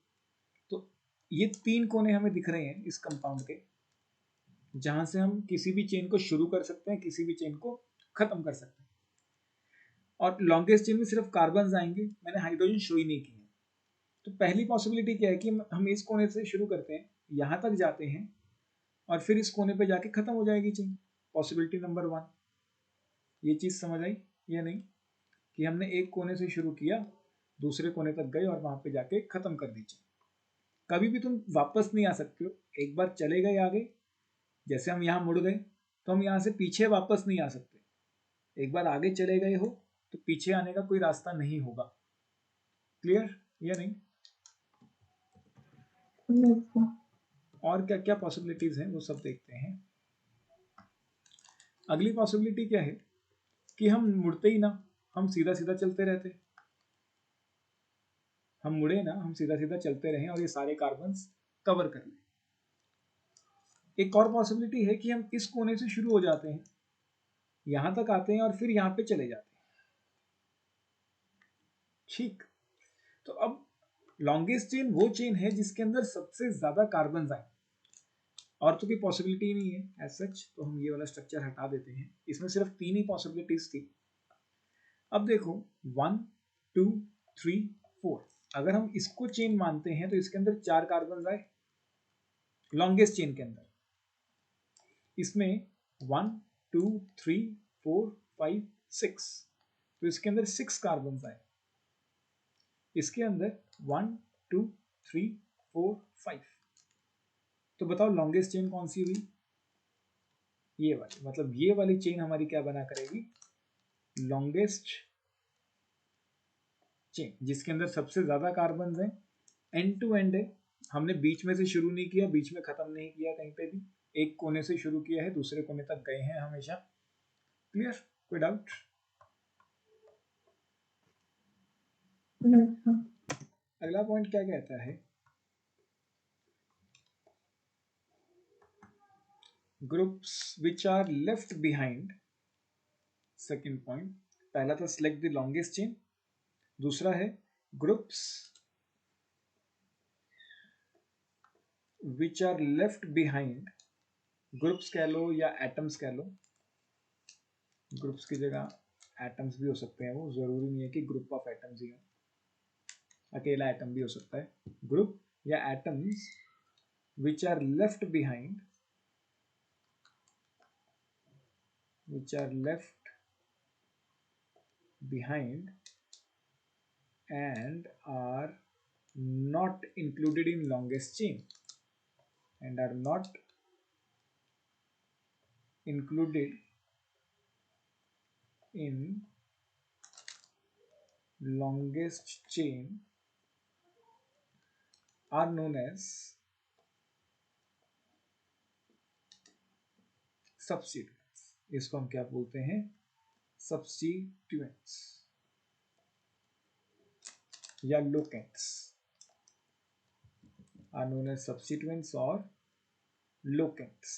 तो ये 3 कोने हमें दिख रहे हैं इस कंपाउंड के, जहां से हम किसी भी चेन को शुरू कर सकते हैं, किसी भी चेन को खत्म कर सकते हैं. और लॉन्गेस्ट चेन में सिर्फ कार्बन आएंगे, मैंने हाइड्रोजन शो ही नहीं किए. तो पहली पॉसिबिलिटी क्या है कि हम इस कोने से शुरू करते हैं, यहां तक जाते हैं और फिर इस कोने पे जाके खत्म हो जाएगी चेन. Possibility number 1. ये चीज समझ आई या नहीं, कि हमने एक कोने से शुरू किया, दूसरे कोने तक गए और वहां पे जाके खत्म कर दी चेन. कभी भी तुम वापस नहीं आ सकते हो. एक बार चले गए आगे, जैसे हम यहाँ मुड़ गए, तो हम यहाँ से पीछे वापस नहीं आ सकते. एक बार आगे चले गए हो तो पीछे आने का कोई रास्ता नहीं होगा. क्लियर या नहीं? और क्या क्या पॉसिबिलिटीज हैं वो सब देखते हैं. अगली पॉसिबिलिटी क्या है कि हम मुड़ते ही ना, हम सीधा सीधा चलते रहते. हम मुड़े ना, हम सीधा सीधा चलते रहें और ये सारे कार्बन्स कवर कर लें. एक और पॉसिबिलिटी है कि हम इस कोने से शुरू हो जाते हैं, यहां तक आते हैं और फिर यहां पे चले जाते हैं. ठीक. तो अब लॉन्गेस्ट चेन वो चेन है जिसके अंदर सबसे ज्यादा कार्बन आए. और तो कोई पॉसिबिलिटी नहीं है एज सच, तो हम ये वाला स्ट्रक्चर हटा देते हैं. इसमें सिर्फ 3 ही पॉसिबिलिटीज थी. अब देखो 1 2 3 4, अगर हम इसको चेन मानते हैं तो इसके अंदर 4 कार्बन आए लॉन्गेस्ट चेन के अंदर. इसमें 1 2 3 4 5 6, तो इसके अंदर 6 कार्बन आए. इसके अंदर 1 2 3 4 5. तो बताओ लॉन्गेस्ट चेन कौन सी हुई? ये वाली. मतलब ये वाली चेन हमारी क्या बना करेगी? लॉन्गेस्ट चेन, जिसके अंदर सबसे ज्यादा कार्बन है, एंड टू एंड है. हमने बीच में से शुरू नहीं किया, बीच में खत्म नहीं किया कहीं पे भी, एक कोने से शुरू किया है, दूसरे कोने तक गए हैं हमेशा. क्लियर? कोई डाउट? अगला पॉइंट क्या कहता है? Groups which are left behind. Second point, पहला था सिलेक्ट द लॉन्गेस्ट चेन, दूसरा है groups which are left behind. Groups कह लो या एटम्स कह लो, ग्रुप्स की जगह एटम्स भी हो सकते हैं, वो जरूरी नहीं है कि ग्रुप ऑफ एटम्स ही हो, अकेला एटम भी हो सकता है. ग्रुप या atoms which are left behind, which are left behind and are not included in longest chain. and are not included in longest chain are known as substituents. इसको हम क्या बोलते हैं? substituents या locants are known as substituents और locants.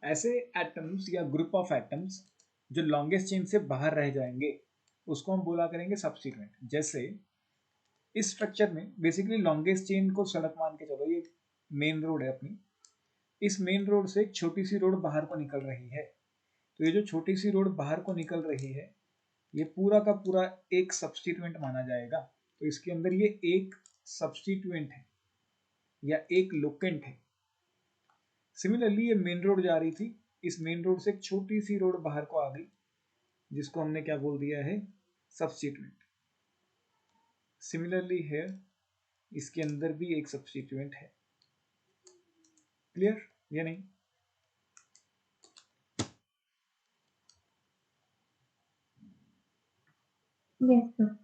ऐसे atoms या group of atoms जो लॉन्गेस्ट चेन से बाहर रह जाएंगे उसको हम बोला करेंगे सब्स्टिट्यूएंट. जैसे इस स्ट्रक्चर में बेसिकली लॉन्गेस्ट चेन को सड़क मान के चलो, ये मेन रोड है अपनी. इस मेन रोड से एक छोटी सी रोड बाहर को निकल रही है. तो ये जो छोटी सी रोड बाहर को निकल रही है ये पूरा का पूरा एक सब्स्टिट्यूएंट माना जाएगा. तो इसके अंदर ये एक सब्स्टिट्यूएंट है या एक लोकेंट है. सिमिलरली ये मेन रोड जा रही थी, इस मेन रोड से एक छोटी सी रोड बाहर को आ गई जिसको हमने क्या बोल दिया है? सब्स्टिट्यूएंट. सिमिलरली है इसके अंदर भी एक सब्स्टिट्यूएंट है. क्लियर या नहीं? Yes sir.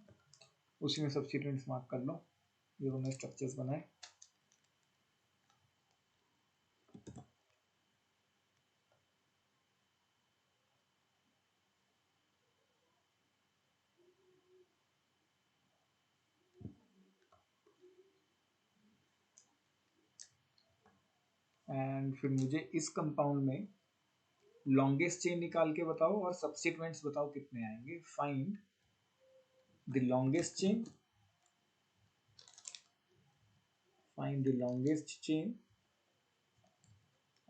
उसी में सब्स्टिट्यूएंट्स मार्क कर लो. ये हमने स्ट्रक्चर्स बनाए. एंड फिर मुझे इस कंपाउंड में लॉन्गेस्ट चेन निकाल के बताओ और सब्स्टिट्यूएंट्स बताओ कितने आएंगे. Find the longest chain, find the longest chain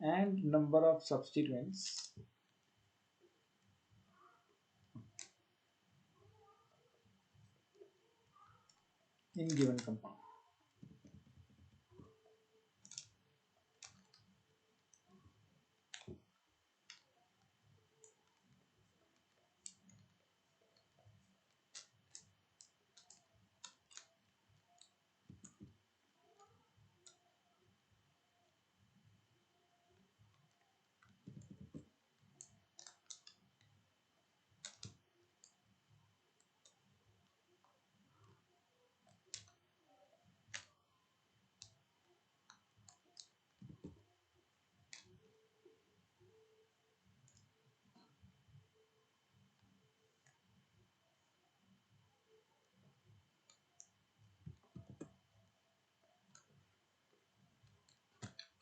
and number of substituents in given compound.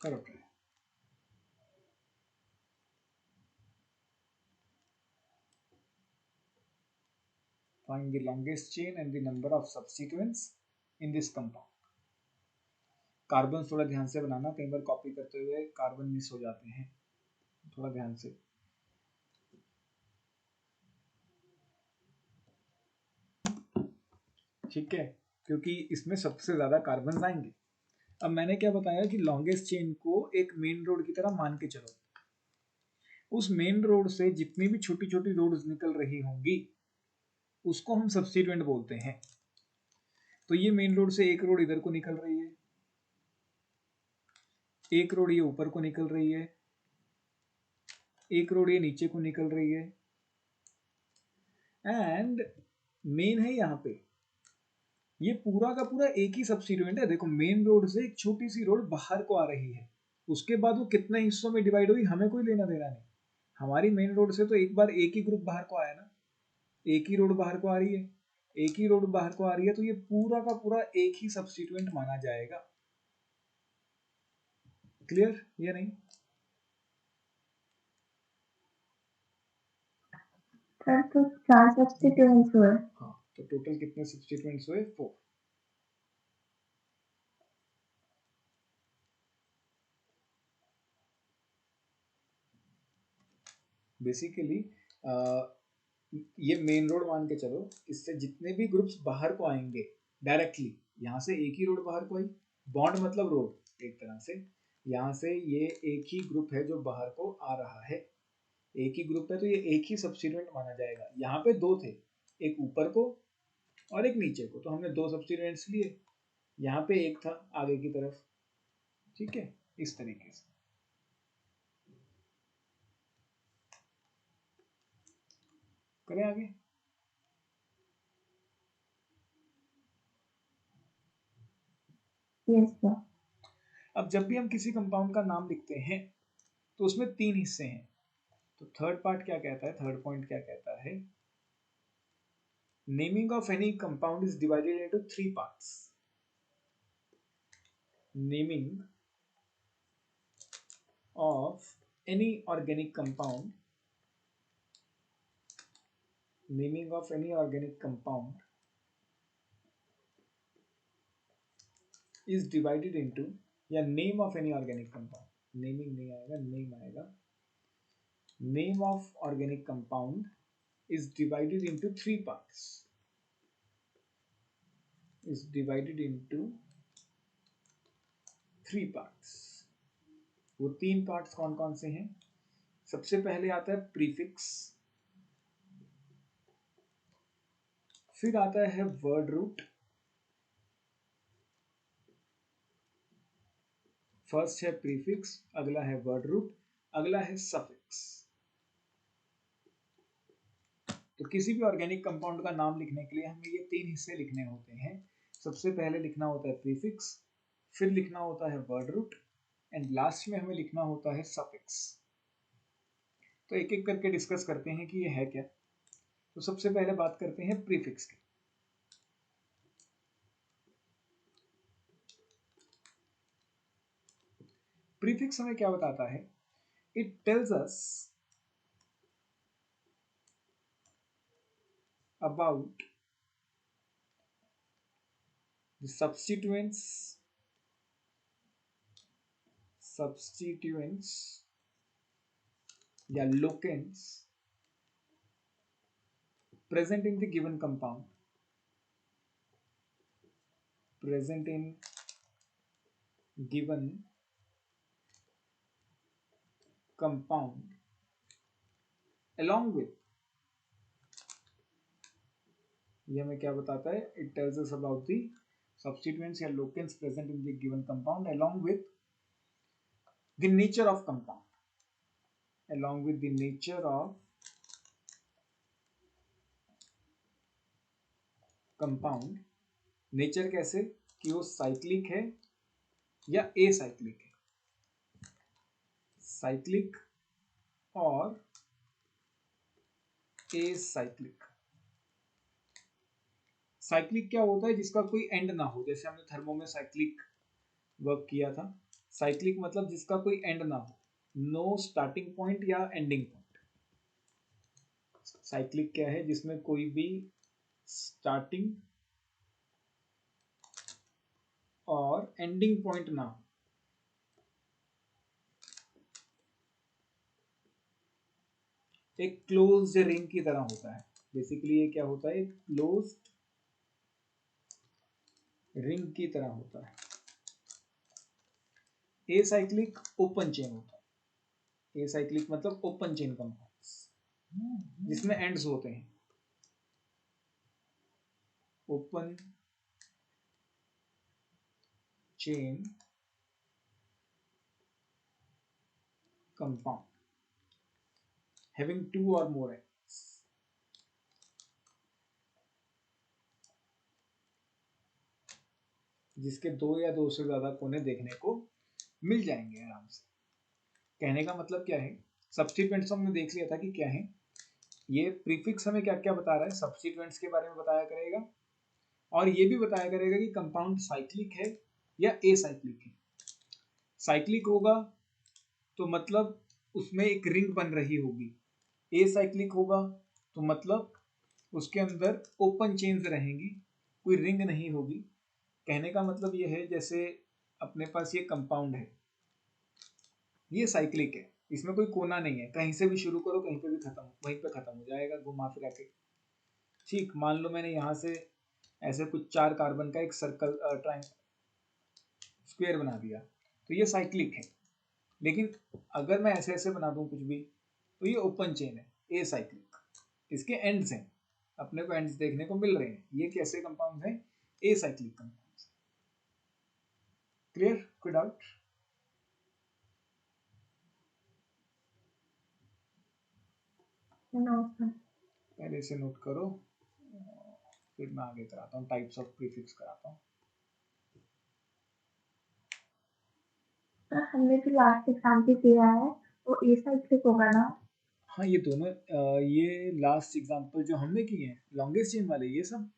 Correct. Find the longest chain and the number of substituents in this compound. Carbon थोड़ा ध्यान से बनाना, कई बार कॉपी करते हुए carbon miss हो जाते हैं, थोड़ा ध्यान से. ठीक है, क्योंकि इसमें सबसे ज्यादा कार्बन आएंगे. अब मैंने क्या बताया कि लॉन्गेस्ट चेन को एक मेन रोड की तरह मान के चलो. उस मेन रोड से जितनी भी छोटी छोटी रोड्स निकल रही होंगी उसको हम सब्स्टिट्यूएंट बोलते हैं. तो ये मेन रोड से एक रोड इधर को निकल रही है, एक रोड ये ऊपर को निकल रही है, एक रोड ये नीचे को निकल रही है, एंड मेन है यहाँ पे. ये पूरा का पूरा एक ही सब्स्टिट्यूएंट है. देखो मेन रोड से एक छोटी सी रोड बाहर को आ रही है, उसके बाद वो कितने हिस्सों में डिवाइड हुई हमें कोई लेना देना नहीं. हमारी मेन रोड से तो एक बार एक ही ग्रुप बाहर को आया ना, एक ही रोड बाहर को आ रही है, एक ही रोड बाहर को आ रही है, तो ये पूरा का पूरा एक ही सब्स्टिट्यूएंट माना जाएगा. क्लियर या नहीं? सर तो 4 सब्स्टिट्यूएंट्स हुए. हाँ, तो टोटल कितने सब्स्टिट्यूएंट्स हुए? 4. बेसिकली ये मेन रोड मान के चलो, इससे जितने भी ग्रुप्स बाहर को आएंगे डायरेक्टली, यहाँ से एक ही रोड बाहर को आई, बॉन्ड मतलब रोड एक तरह से, यहाँ से ये एक ही ग्रुप है जो बाहर को आ रहा है, एक ही ग्रुप है, तो ये एक ही सब्स्टिट्यूएंट माना जाएगा. यहाँ पे दो थे, एक ऊपर को और एक नीचे को, तो हमने दो सब्स्टिट्यूएंट्स लिए. यहाँ पे एक था आगे की तरफ, ठीक है, इस तरीके से। करें आगे। Yes, sir. अब जब भी हम किसी कंपाउंड का नाम लिखते हैं तो उसमें 3 हिस्से हैं। तो थर्ड पार्ट क्या कहता है, थर्ड पॉइंट क्या कहता है, naming of any compound is divided into 3 parts. Naming of any organic compound, naming of any organic compound is divided into, या name of any organic compound, naming नहीं आएगा, name आएगा, name of organic compound is divided into 3 parts, is divided into 3 parts। वो 3 parts कौन कौन से हैं? सबसे पहले आता है प्रीफिक्स, फिर आता है वर्ड रूट, फर्स्ट है प्रीफिक्स, अगला है वर्ड रूट, अगला है सफिक्स। तो किसी भी ऑर्गेनिक कंपाउंड का नाम लिखने के लिए हमें ये 3 हिस्से लिखने होते हैं। सबसे पहले लिखना होता है प्रीफिक्स, फिर लिखना होता है वर्ड रूट, एंड लास्ट में हमें लिखना होता है सफिक्स। तो एक एक करके डिस्कस करते हैं कि ये है क्या। तो सबसे पहले बात करते हैं प्रीफिक्स की। प्रीफिक्स हमें क्या बताता है? It tells us about the substituents या locants present in the given compound, present in given compound along with, ये हमें क्या बताता है? It tells us about the substituents या locants present in the given compound along with the nature of compound, along with the nature of compound। Nature कैसे? कि वो cyclic है या एसाइक्लिक है, साइक्लिक और एसाइक्लिक। साइक्लिक क्या होता है? जिसका कोई एंड ना हो, जैसे हमने थर्मो में साइक्लिक वर्क किया था। साइक्लिक मतलब जिसका कोई एंड ना हो, नो स्टार्टिंग पॉइंट या एंडिंग पॉइंट। साइक्लिक क्या है? जिसमें कोई भी स्टार्टिंग और एंडिंग पॉइंट ना हो। एक क्लोज्ड रिंग की तरह होता है। बेसिकली ये क्या होता है? एक क्लोज्ड रिंग की तरह होता है। एसाइक्लिक ओपन चेन होता है। एसाइक्लिक मतलब ओपन चेन कंपाउंड्स जिसमें एंड्स होते हैं। Open chain compound having 2 or more ends, जिसके 2 या 2 से ज्यादा कोने देखने को मिल जाएंगे आराम से। कहने का मतलब क्या है? सब्स्टिट्यूएंट्स हमने देख लिया था कि क्या है। ये प्रीफिक्स हमें क्या क्या बता रहा है? सब्स्टिट्यूएंट्स के बारे में बताया करेगा, और ये भी बताया करेगा कि कंपाउंड साइक्लिक है या एसाइक्लिक है। साइक्लिक होगा तो मतलब उसमें एक रिंग बन रही होगी, एसाइक्लिक होगा तो मतलब उसके अंदर ओपन चेन्स रहेंगी, कोई रिंग नहीं होगी। कहने का मतलब ये है, जैसे अपने पास ये कंपाउंड है, ये साइक्लिक है, इसमें कोई कोना नहीं है, कहीं से भी शुरू करो कहीं पे भी खत्म, वहीं पे खत्म हो जाएगा घुमा फिरा के। ठीक, मान लो मैंने यहाँ से ऐसे कुछ 4 कार्बन का एक सर्कल स्क्वायर बना दिया, तो ये साइक्लिक है। लेकिन अगर मैं ऐसे ऐसे बना दूं कुछ भी, तो ये ओपन चेन है, ए साइक्लिक। इसके एंड्स हैं, अपने को एंड्स देखने को मिल रहे हैं। ये कैसे कंपाउंड हैं? A cyclic compound. क्लियर? कोई डाउट? No sir. पहले से नोट करो, फिर मैं आगे कराता हूँ, टाइप्स ऑफ प्रीफिक्स कराता हूँ। सर हमने जो लास्ट एग्जाम भी दिया है वो ए साइक्लिक होगा ना? हाँ ये दोनों, ये लास्ट एग्जांपल जो हमने किए हैं लॉन्गेस्ट चेन वाले, ये सब,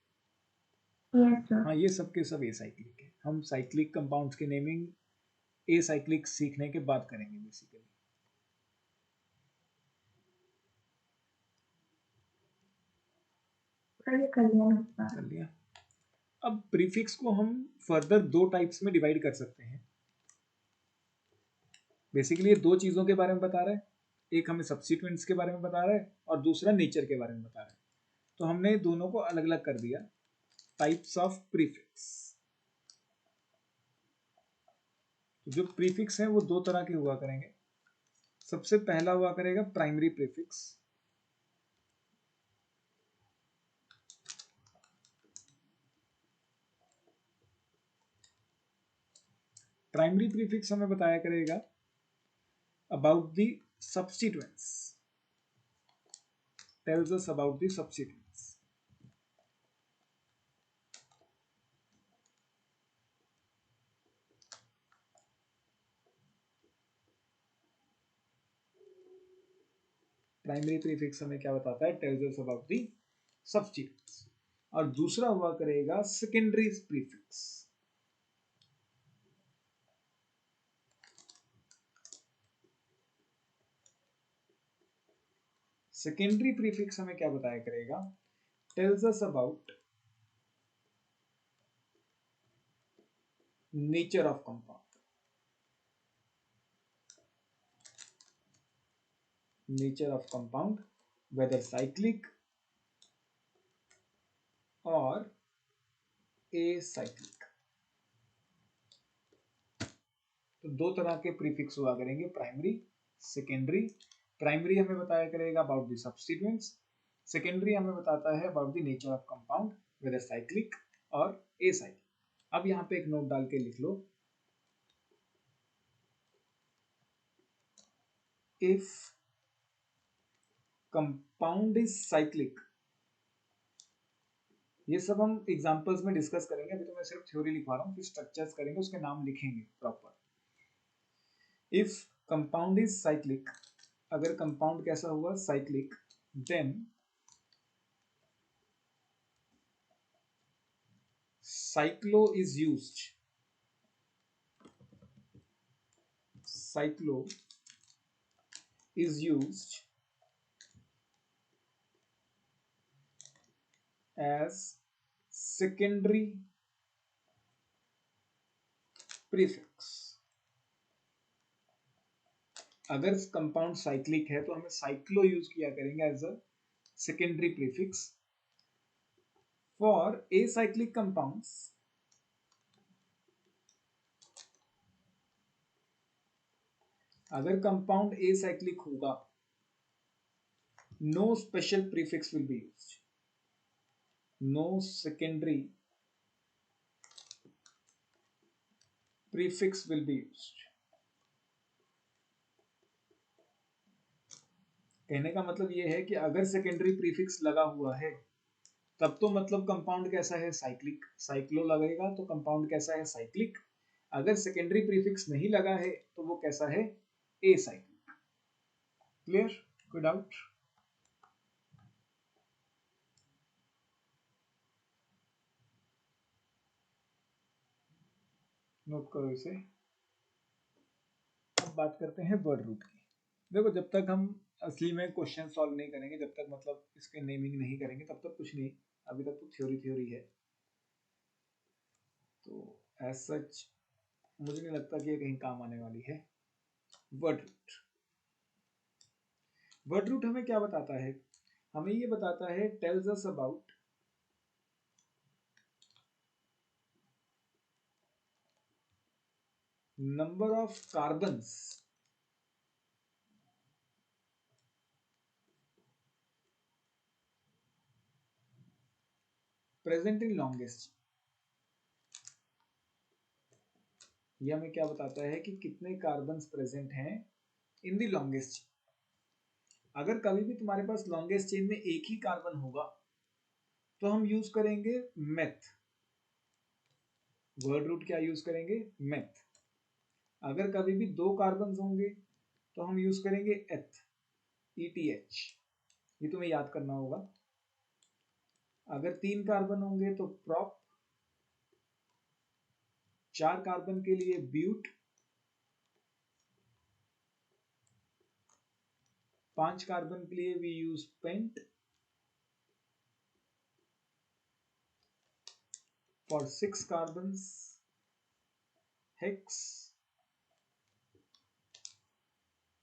यस सर। हाँ ये सब के सब ए साइक्लिक है। हम साइक्लिक कंपाउंड्स की नेमिंग ए साइक्लिक सीखने के बाद करेंगे बेसिकली। सर ये कर लिया नोट कर सर। लिया। अब प्रीफिक्स को हम फर्दर दो टाइप्स में डिवाइड कर सकते हैं। बेसिकली ये दो चीजों के बारे में बता रहा है, एक हमें सब्स्टिट्यूएंट्स के बारे में बता रहा है और दूसरा नेचर के बारे में बता रहा है। तो हमने दोनों को अलग अलग कर दिया, टाइप्स ऑफ प्रीफिक्स। तो जो प्रीफिक्स है वो दो तरह के हुआ करेंगे। सबसे पहला हुआ करेगा प्राइमरी प्रीफिक्स। प्राइमरी प्रीफिक्स हमें बताया करेगा about the substituents, tells us about the substituents. Primary prefix हमें क्या बताता है, tells us about the substituents। और दूसरा हुआ करेगा सेकेंडरी प्रीफिक्स। सेकेंडरी प्रीफिक्स हमें क्या बताया करेगा, tells us about nature of compound, nature of compound, whether cyclic or acyclic। तो दो तरह के प्रीफिक्स हुआ करेंगे, प्राइमरी सेकेंडरी। प्राइमरी हमें बताया करेगा अबाउट द सब्स्टिट्यूएंट्स, सेकेंडरी हमें बताता है about the nature of compound, whether cyclic और एसाइक्लिक। अब यहाँ पे एक नोट डाल के लिख लो, इफ कंपाउंड इज साइक्लिक। ये सब हम एग्जांपल्स में डिस्कस करेंगे, अभी तो मैं सिर्फ थ्योरी लिखवा रहा हूँ, फिर स्ट्रक्चर्स करेंगे, उसके नाम लिखेंगे proper. If compound is cyclic, अगर कंपाउंड कैसा हुआ, cyclic, then cyclo is used, cyclo is used as secondary prefix। अगर कंपाउंड साइक्लिक है तो हमें साइक्लो यूज किया करेंगे as a secondary prefix. For acyclic compounds, अगर कंपाउंड एसाइक्लिक होगा, no special prefix will be used, no secondary prefix will be used. कहने का मतलब ये है कि अगर सेकेंडरी प्रीफिक्स लगा हुआ है तब तो मतलब कंपाउंड कैसा है, साइक्लिक। साइक्लो लगेगा तो कंपाउंड कैसा है, साइक्लिक। अगर सेकेंडरी प्रीफिक्स नहीं लगा है तो वो कैसा है, एसाइक्लिक। क्लियर, कोई डाउट? नोट करो इसे। अब बात करते हैं वर्ड रूट की। देखो जब तक हम असली में क्वेश्चन सॉल्व नहीं करेंगे, जब तक मतलब इसके नेमिंग नहीं करेंगे, तब तक कुछ नहीं। अभी तक तो थ्योरी थ्योरी है, तो एज सच मुझे नहीं लगता कि ये कहीं काम आने वाली है। वर्ड रूट, वर्ड रूट हमें क्या बताता है, हमें ये बताता है, tells us about number of carbons present in longest. ये हमें क्या बताता है कि कितने कार्बन्स प्रेजेंट हैं इन द लॉन्गेस्ट। अगर कभी भी तुम्हारे पास लॉन्गेस्ट चेन में एक ही कार्बन होगा तो हम यूज करेंगे मेथ। वर्ड रूट क्या यूज करेंगे? मेथ। अगर कभी भी दो कार्बन होंगे तो हम यूज करेंगे एथ, ETH। ये तुम्हें याद करना होगा। अगर 3 कार्बन होंगे तो प्रॉप, 4 कार्बन के लिए ब्यूट, 5 कार्बन के लिए we use pent, for 6 carbon hex,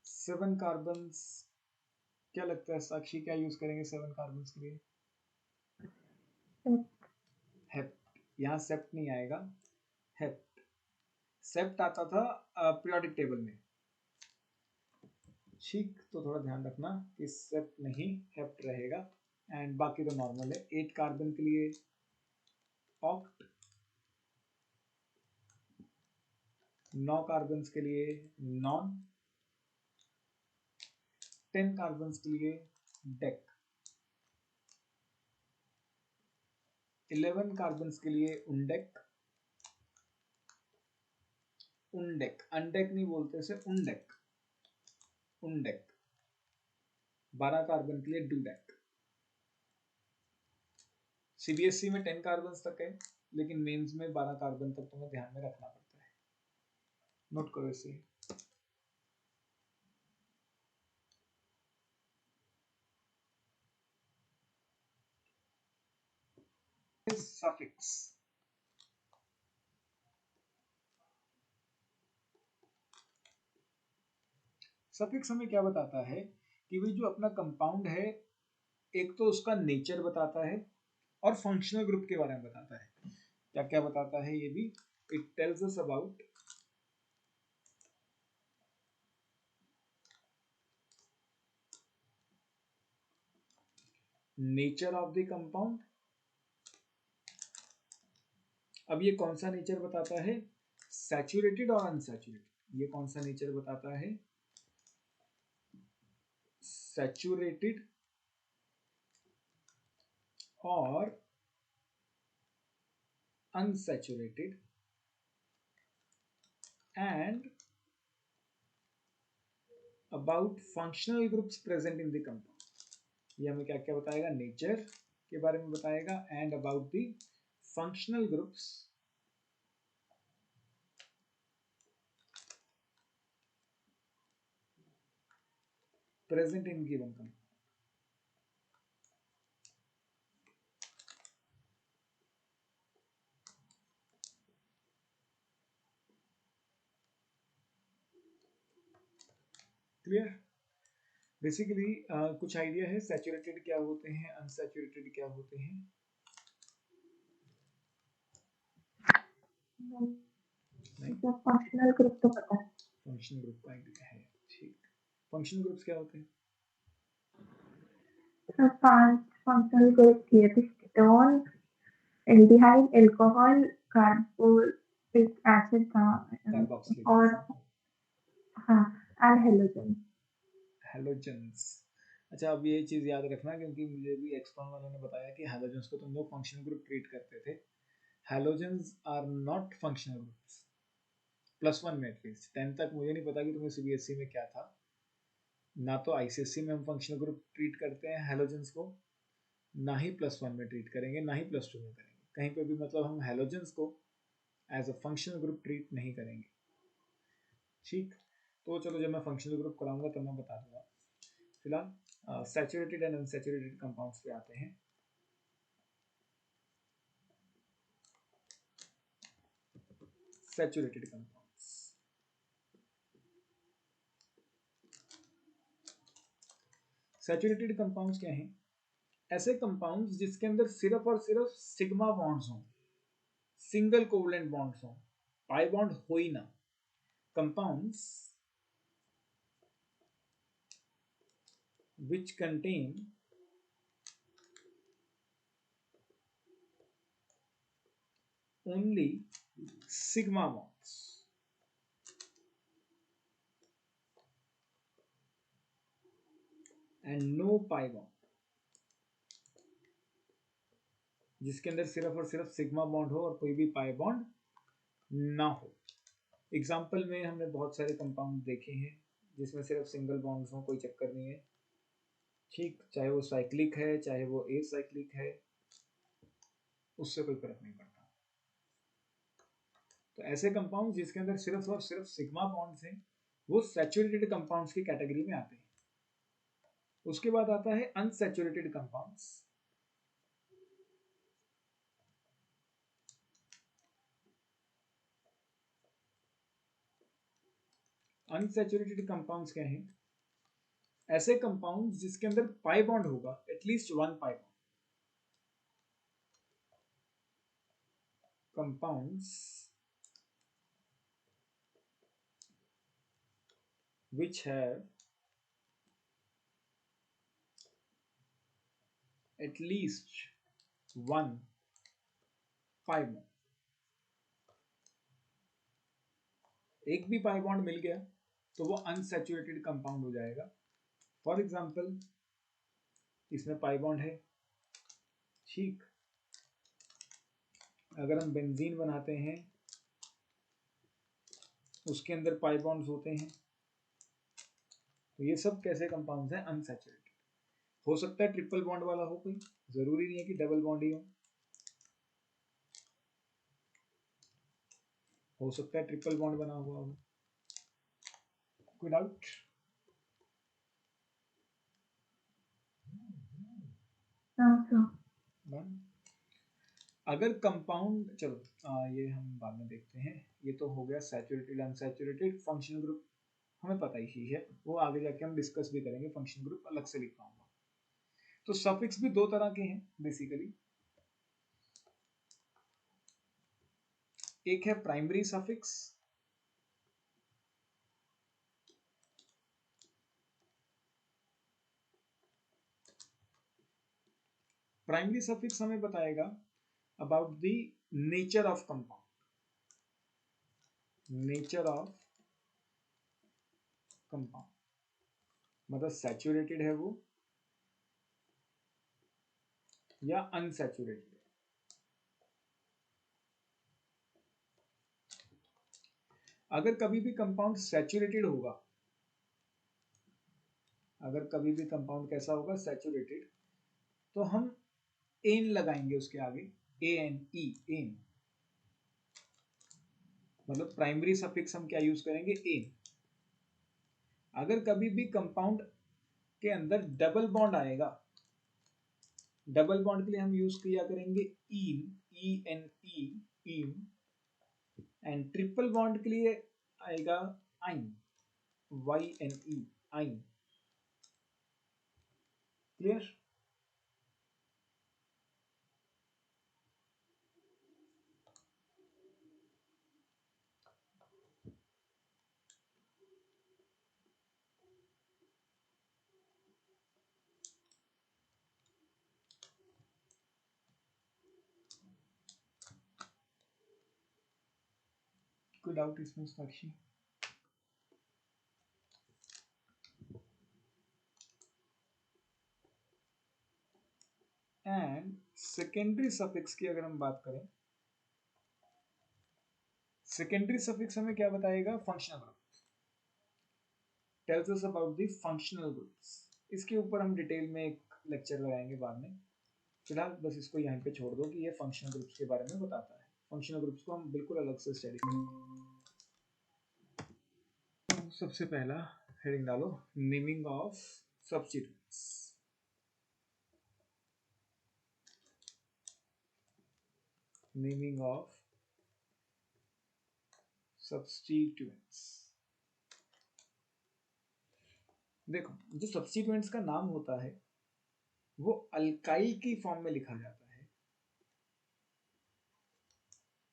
7 carbon, क्या लगता है साक्षी क्या यूज करेंगे 7 कार्बन के लिए? हेप्ट। यहाँ सेप्ट नहीं आएगा, हेप्ट। सेप्ट आता था पीरियोडिक टेबल में। ठीक, तो थोड़ा ध्यान रखना कि सेप्ट नहीं हेप्ट रहेगा। एंड बाकी तो नॉर्मल है। 8 कार्बन के लिए ऑक्ट, 9 कार्बन के लिए नॉन, 10 कार्बन के लिए डेक, 11 कार्बन के लिए उंडेक, उंडेक, अनडेक नहीं बोलते से उंडेक, उंडेक। 12 कार्बन के लिए डूडेक। CBSE में 10 कार्बन तक है, लेकिन मेंस में 12 कार्बन तक तुम्हें ध्यान में रखना पड़ता है। नोट करो इसे। सफिक्स। सफिक्स हमें क्या बताता है कि भाई जो अपना कंपाउंड है, एक तो उसका नेचर बताता है और फंक्शनल ग्रुप के बारे में बताता है। क्या क्या बताता है ये भी? It tells us about nature of the compound. अब ये कौन सा नेचर बताता है? सैचुरेटेड और अनसैचुरेटेड। ये कौन सा नेचर बताता है? सैचुरेटेड और unsaturated and about functional groups present in the compound। ये हमें क्या क्या बताएगा? नेचर के बारे में बताएगा and about the functional groups present in given compound. Clear? Basically कुछ आइडिया है सैचुरेटेड क्या होते हैं, अनसैचुरेटेड क्या होते हैं? फंक्शनल ग्रुप तो पता है। फंक्शनल ग्रुप का आइडिया है। ठीक, फंक्शनल ग्रुप्स क्या होते हैं? तो 5 फंक्शनल ग्रुप किए थे, ketone, aldehyde, alcohol, carboxylic acid था कार्बोक्सिलिक और एसिड, हाँ एंड हेलोजन। हेलोजेंस। अच्छा, अब ये चीज याद रखना क्योंकि मुझे भी एक्सटर्न वालों ने बताया कि हेलोजेंस को तुम लोग फंक्शनल ग्रुप ट्रीट करते थे। Halogens are not functional groups. +1 में एटलीस्ट, 10 तक मुझे नहीं पता कि तुम्हें CBSE में क्या था। ना तो ICSE में हम फंक्शनल ग्रुप ट्रीट करते हैं हेलोजेंस को, ना ही +1 में ट्रीट करेंगे, ना ही +2 में करेंगे। कहीं पे भी मतलब हम हेलोजेंस को as a functional group treat नहीं करेंगे। ठीक, तो चलो जब मैं फंक्शनल ग्रुप कराऊंगा तब मैं बता दूंगा। फिलहाल सैचुरेटेड एंड अनसैचुरेटेड कंपाउंड्स पे आते हैं। सैचुरेटेड कंपाउंड्स, सैचुरेटेड कंपाउंड्स क्या हैं? ऐसे कंपाउंड्स जिसके अंदर सिर्फ और सिर्फ सिग्मा बॉन्ड्स हों, सिंगल कोवलेंट बॉन्ड्स हों, पाई बॉन्ड हो ही ना। Compounds which contain only sigma bonds। And no pi bond, जिसके अंदर सिर्फ और सिर्फ सिग्मा बॉन्ड हो और कोई भी पाई बॉन्ड ना हो। एग्जाम्पल में हमने बहुत सारे कंपाउंड देखे हैं जिसमें सिर्फ सिंगल बॉन्ड्स हो, कोई चक्कर नहीं है, ठीक, चाहे वो साइक्लिक है चाहे वो एसाइक्लिक है, उससे कोई फर्क नहीं पड़ता। तो ऐसे कंपाउंड जिसके अंदर सिर्फ और सिर्फ सिग्मा बॉन्ड्स हैं वो सैचुरेटेड कंपाउंड्स की कैटेगरी में आते हैं। उसके बाद आता है अनसैचुरेटेड कंपाउंड्स। अनसैचुरेटेड कंपाउंड्स क्या हैं? ऐसे कंपाउंड जिसके अंदर पाई बॉन्ड होगा, at least one pi bond. Compounds which have at least one pi bond, एक भी पाई बॉन्ड मिल गया तो वो अनसैचुरेटेड कंपाउंड हो जाएगा। फॉर एग्जांपल इसमें पाई बॉन्ड है, ठीक, अगर हम बेंजीन बनाते हैं उसके अंदर पाई बॉन्ड्स होते हैं, तो ये सब कैसे कंपाउंड्स हैं? अनसैचुरेटेड। हो सकता है ट्रिपल बॉन्ड वाला हो कोई, जरूरी नहीं है कि डबल बॉन्ड ही हो सकता है ट्रिपल बॉन्ड बना हुआ हो। कोई डाउट? अगर कंपाउंड, चलो ये हम बाद में देखते हैं, ये तो हो गया सैचुरेटेड अनसैचुरेटेड। फंक्शनल ग्रुप हमें पता ही है, वो आगे जाके हम डिस्कस भी करेंगे, फंक्शनल ग्रुप अलग से लिख पाऊंगा। तो सफिक्स भी दो तरह के हैं बेसिकली, एक है प्राइमरी सफिक्स, प्राइमरी सफिक्स हमें बताएगा about the nature of compound, nature of compound, मतलब सैचुरेटेड है वो या अनसैचुरेटेड है। अगर कभी भी कंपाउंड सैचुरेटेड होगा, अगर कभी भी कंपाउंड कैसा होगा? सैचुरेटेड, तो हम एन लगाएंगे उसके आगे, ए एन ई, एन, मतलब प्राइमरी सफिक्स हम क्या यूज करेंगे? एन। अगर कभी भी कंपाउंड के अंदर डबल बॉन्ड आएगा, डबल बॉन्ड के लिए हम यूज किया करेंगे ene, E N E, ene. And triple bond के लिए आएगा आइन, वाई एन ई, आइन। क्लियर? कोई डाउट इसमें साक्षी? एंड सेकेंडरी सफिक्स की अगर हम बात करें, सेकेंडरी सफिक्स हमें क्या बताएगा? Functional group, tells us about the functional groups. इसके ऊपर हम डिटेल में एक लेक्चर लगाएंगे बाद में, फिलहाल बस इसको यहाँ पे छोड़ दो कि ये फंक्शनल ग्रुप्स के बारे में बताता है। फंक्शनल ग्रुप्स को हम बिल्कुल अलग से स्टडी करेंगे। तो सबसे पहला हेडिंग डालो, naming of substituents. Naming of substituents. देखो, जो सब्स्टिट्यूएंट्स का नाम होता है वो अल्काइल की फॉर्म में लिखा जाता है,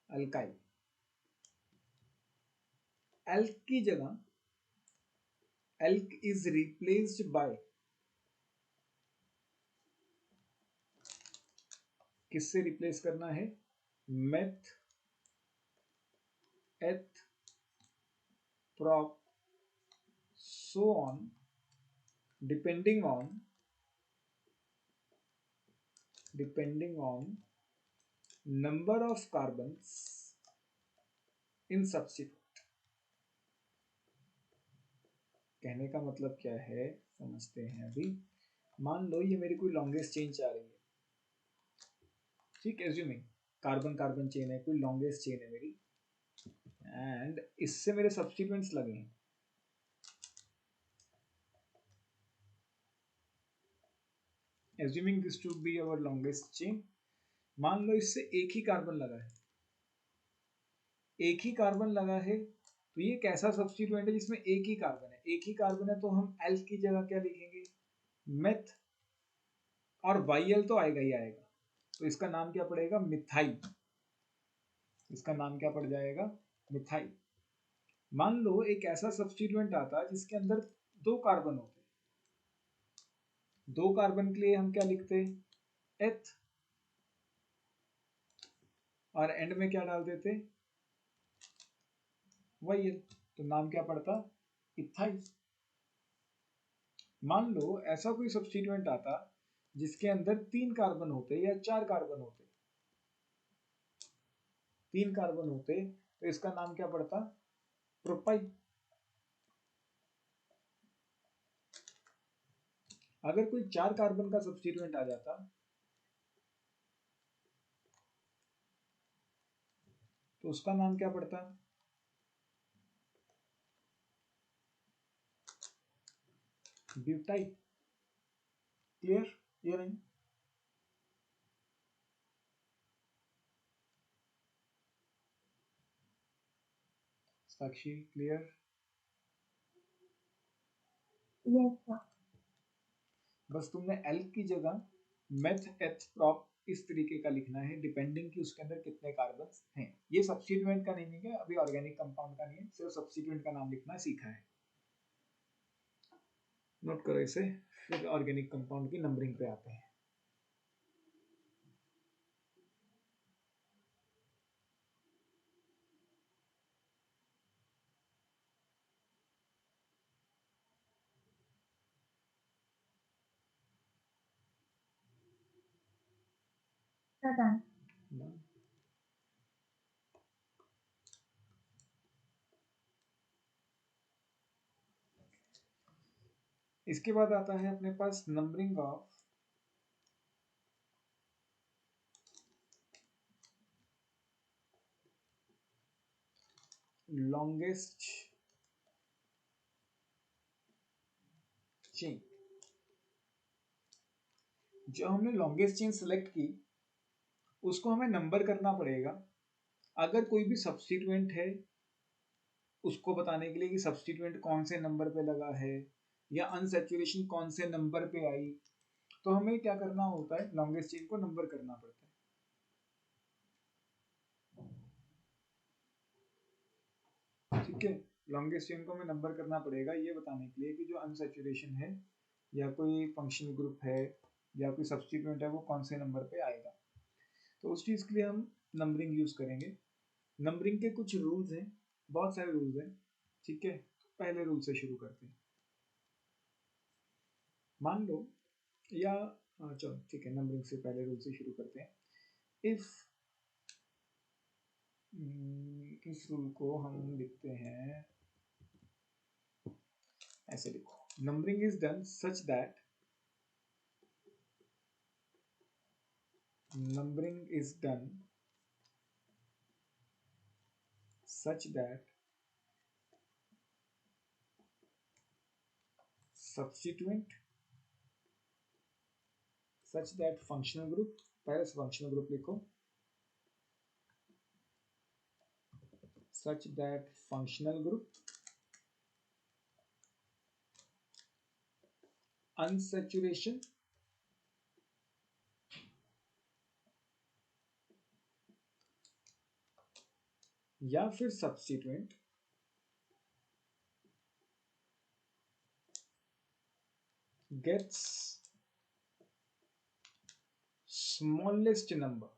अल्काइल। एल्क की जगह एल्क इज रिप्लेस्ड बाय, किससे रिप्लेस करना है? मेथ, एथ, prop, so on depending on number of carbons in substituent। कहने का मतलब क्या है समझते हैं अभी। मान लो ये मेरी कोई लॉन्गेस्ट चेन चाह रही है, ठीक, एज्यूमिंग कार्बन कार्बन चेन है, कोई लॉन्गेस्ट चेन है मेरी, एंड इससे मेरे सब्स्टिट्यूएंट्स लगे हैं। Assuming this to be our longest chain, मान लो इससे एक ही कार्बन लगा है, एक ही कार्बन लगा है, तो ये कैसा सब्स्टिट्यूएंट है जिसमें एक ही कार्बन है। एक ही कार्बन है तो हम एल्क की जगह क्या लिखेंगे, मेथ, और वाई तो आएगा ही आएगा, तो इसका नाम क्या पड़ेगा, मिथाइल। इसका नाम क्या पड़ जाएगा, मिथाइल। मान लो एक ऐसा सब्स्टिट्यूएंट आता जिसके अंदर दो कार्बन होते, दो कार्बन के लिए हम क्या लिखते, एथ, और एंड में क्या डाल देते, वाई, तो नाम क्या पड़ता, इथाइल। मान लो ऐसा कोई सब्स्टिट्यूएंट आता जिसके अंदर तीन कार्बन होते या चार कार्बन होते, तीन कार्बन होते, तो इसका नाम क्या पड़ता, प्रोपाइल। अगर कोई चार कार्बन का सब्स्टिट्यूएंट आ जाता तो उसका नाम क्या पड़ता, ब्यूटाइल। क्लियर, ये नहीं, साक्षी क्लियर। Yes, sir. बस तुमने एल की जगह मेथ एथ प्रॉप इस तरीके का लिखना है, डिपेंडिंग कि उसके अंदर कितने कार्बन हैं। ये सब्स्टिट्यूएंट का नहीं है, अभी ऑर्गेनिक कंपाउंड का नहीं है, सिर्फ सब्स्टिट्यूएंट का नाम लिखना सीखा है। नोट करो इसे, फिर ऑर्गेनिक कंपाउंड की नंबरिंग पे आते हैं। Sir, done. इसके बाद आता है अपने पास नंबरिंग ऑफ लॉन्गेस्ट चेन। जो हमने लॉन्गेस्ट चेन सेलेक्ट की उसको हमें नंबर करना पड़ेगा। अगर कोई भी सब्स्टिट्यूएंट है उसको बताने के लिए कि सब्स्टिट्यूएंट कौन से नंबर पे लगा है या अनसैचुरेशन कौन से नंबर पे आई, तो हमें क्या करना होता है, लॉन्गेस्ट चेन को नंबर करना पड़ता है। ठीक है, लॉन्गेस्ट चेन को हमें नंबर करना पड़ेगा ये बताने के लिए कि जो अनसैचुरेशन है या कोई फंक्शनल ग्रुप है या कोई सब्स्टिट्यूएंट है वो कौन से नंबर पे आएगा। तो उस चीज़ के लिए हम नंबरिंग यूज करेंगे। नंबरिंग के कुछ रूल्स हैं, बहुत सारे रूल्स हैं, ठीक है। तो पहले रूल से शुरू करते हैं। मान लो या चलो ठीक है, नंबरिंग से पहले रूल से शुरू करते हैं। इफ इस रूल को हम लिखते हैं, ऐसे लिखो, numbering is done such that, numbering is done such that substituent such that functional group, पहले functional group लिखो, such that functional group unsaturation या फिर substituent gets smallest number,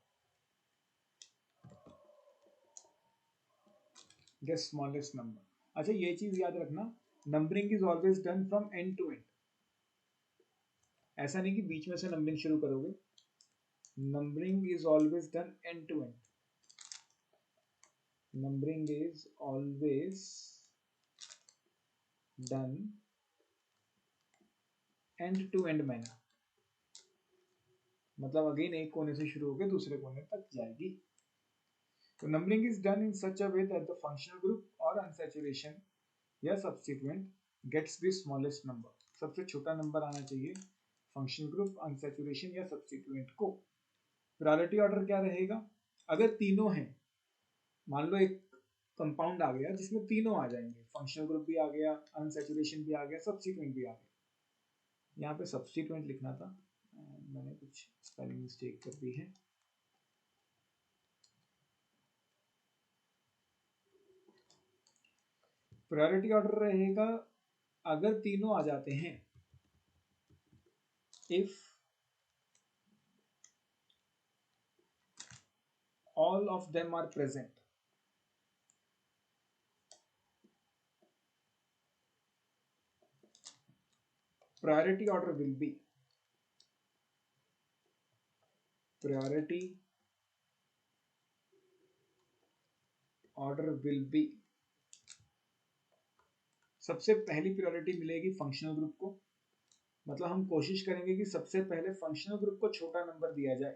gets smallest number। अच्छा ये चीज याद रखना, numbering is always done from end to end, ऐसा नहीं कि बीच में से नंबरिंग शुरू करोगे। Numbering is always done end to end. Numbering is always done end to end manner, मतलब अगेन एक कोने से शुरू होकर दूसरे कोने तक जाएगी। तो numbering is done in such a way that the functional group और अनसैचुरेशन या substituent gets the smallest number. सबसे छोटा नंबर आना चाहिए फंक्शनल ग्रुप, अनसैचुरेशन या सब्स्टिट्यूएंट को। प्रायोरिटी ऑर्डर क्या रहेगा? अगर तीनों हैं, मान लो एक कंपाउंड आ गया जिसमें तीनों आ जाएंगे, फंक्शनल ग्रुप भी आ गया, अनसैचुरेशन भी आ गया, सब्स्टिट्यूएंट भी आ गया। यहाँ पे सब्स्टिट्यूएंट लिखना था, मैंने कुछ स्पेलिंग मिस्टेक कर दी है। प्रायोरिटी ऑर्डर रहेगा अगर तीनों आ जाते हैं, if all of them are present, priority order will be सबसे पहली प्रायोरिटी मिलेगी फंक्शनल ग्रुप को, मतलब हम कोशिश करेंगे कि सबसे पहले फंक्शनल ग्रुप को छोटा नंबर दिया जाए।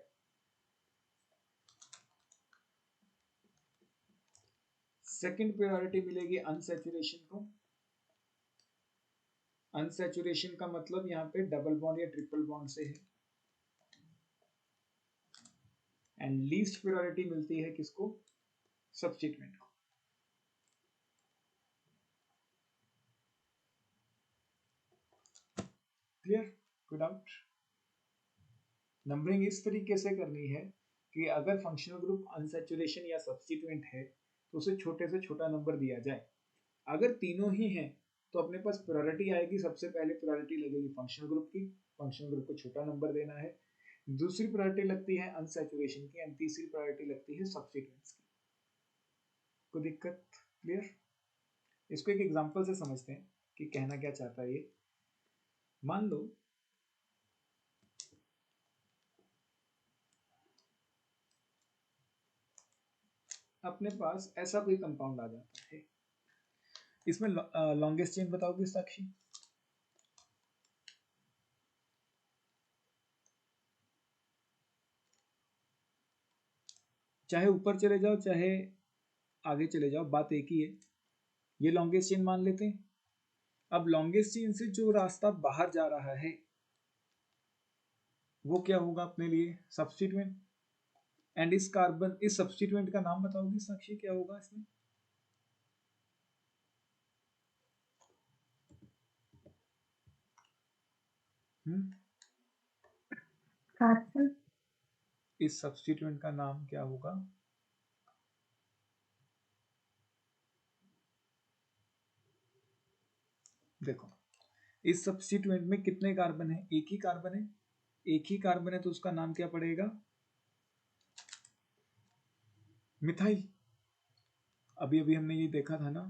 सेकंड प्रायोरिटी मिलेगी अनसैचुरेशन को। अनसैचुरेशन का मतलब यहाँ पे डबल बॉन्ड या ट्रिपल बॉन्ड से है। एंड लीस्ट प्रायोरिटी मिलती है किसको? सब्स्टिट्यूएंट को। क्लियर? कोई डाउट? नंबरिंग इस तरीके से करनी है कि अगर फंक्शनल ग्रुप अनसैचुरेशन या सब्स्टिट्यूएंट है तो उसे छोटे से छोटा नंबर दिया जाए। अगर तीनों ही हैं तो अपने पास प्रायोरिटी आएगी, सबसे पहले प्रायोरिटी लगेगी फंक्शनल ग्रुप की, फंक्शनल ग्रुप को छोटा नंबर देना है। दूसरी प्रायोरिटी लगती है अनसैचुरेशन की एंड तीसरी प्रायोरिटी लगती है सब्स्टिट्यूएंट्स की। कोई दिक्कत? क्लियर? इसको एक एग्जांपल से समझते हैं कि कहना क्या चाहता है ये। मान लो अपने पास ऐसा कोई कंपाउंड आ जाता है, इसमें लॉन्गेस्ट चेन बताओगे साक्षी? चाहे ऊपर चले जाओ चाहे आगे चले जाओ, बात एक ही है। ये लॉन्गेस्ट चेन मान लेते हैं। अब लॉन्गेस्ट चेन से जो रास्ता बाहर जा रहा है वो क्या होगा अपने लिए? सब्स्टिट्यूएंट। एंड इस कार्बन, इस सब्स्टिट्यूएंट का नाम बताओगी साक्षी, क्या होगा इसमें? कार्बन। इस सब्स्टिट्यूएंट का नाम क्या होगा? देखो, इस सब्स्टिट्यूएंट में कितने कार्बन है? एक ही कार्बन है। एक ही कार्बन है तो उसका नाम क्या पड़ेगा? मिथाइल। अभी अभी हमने ये देखा था ना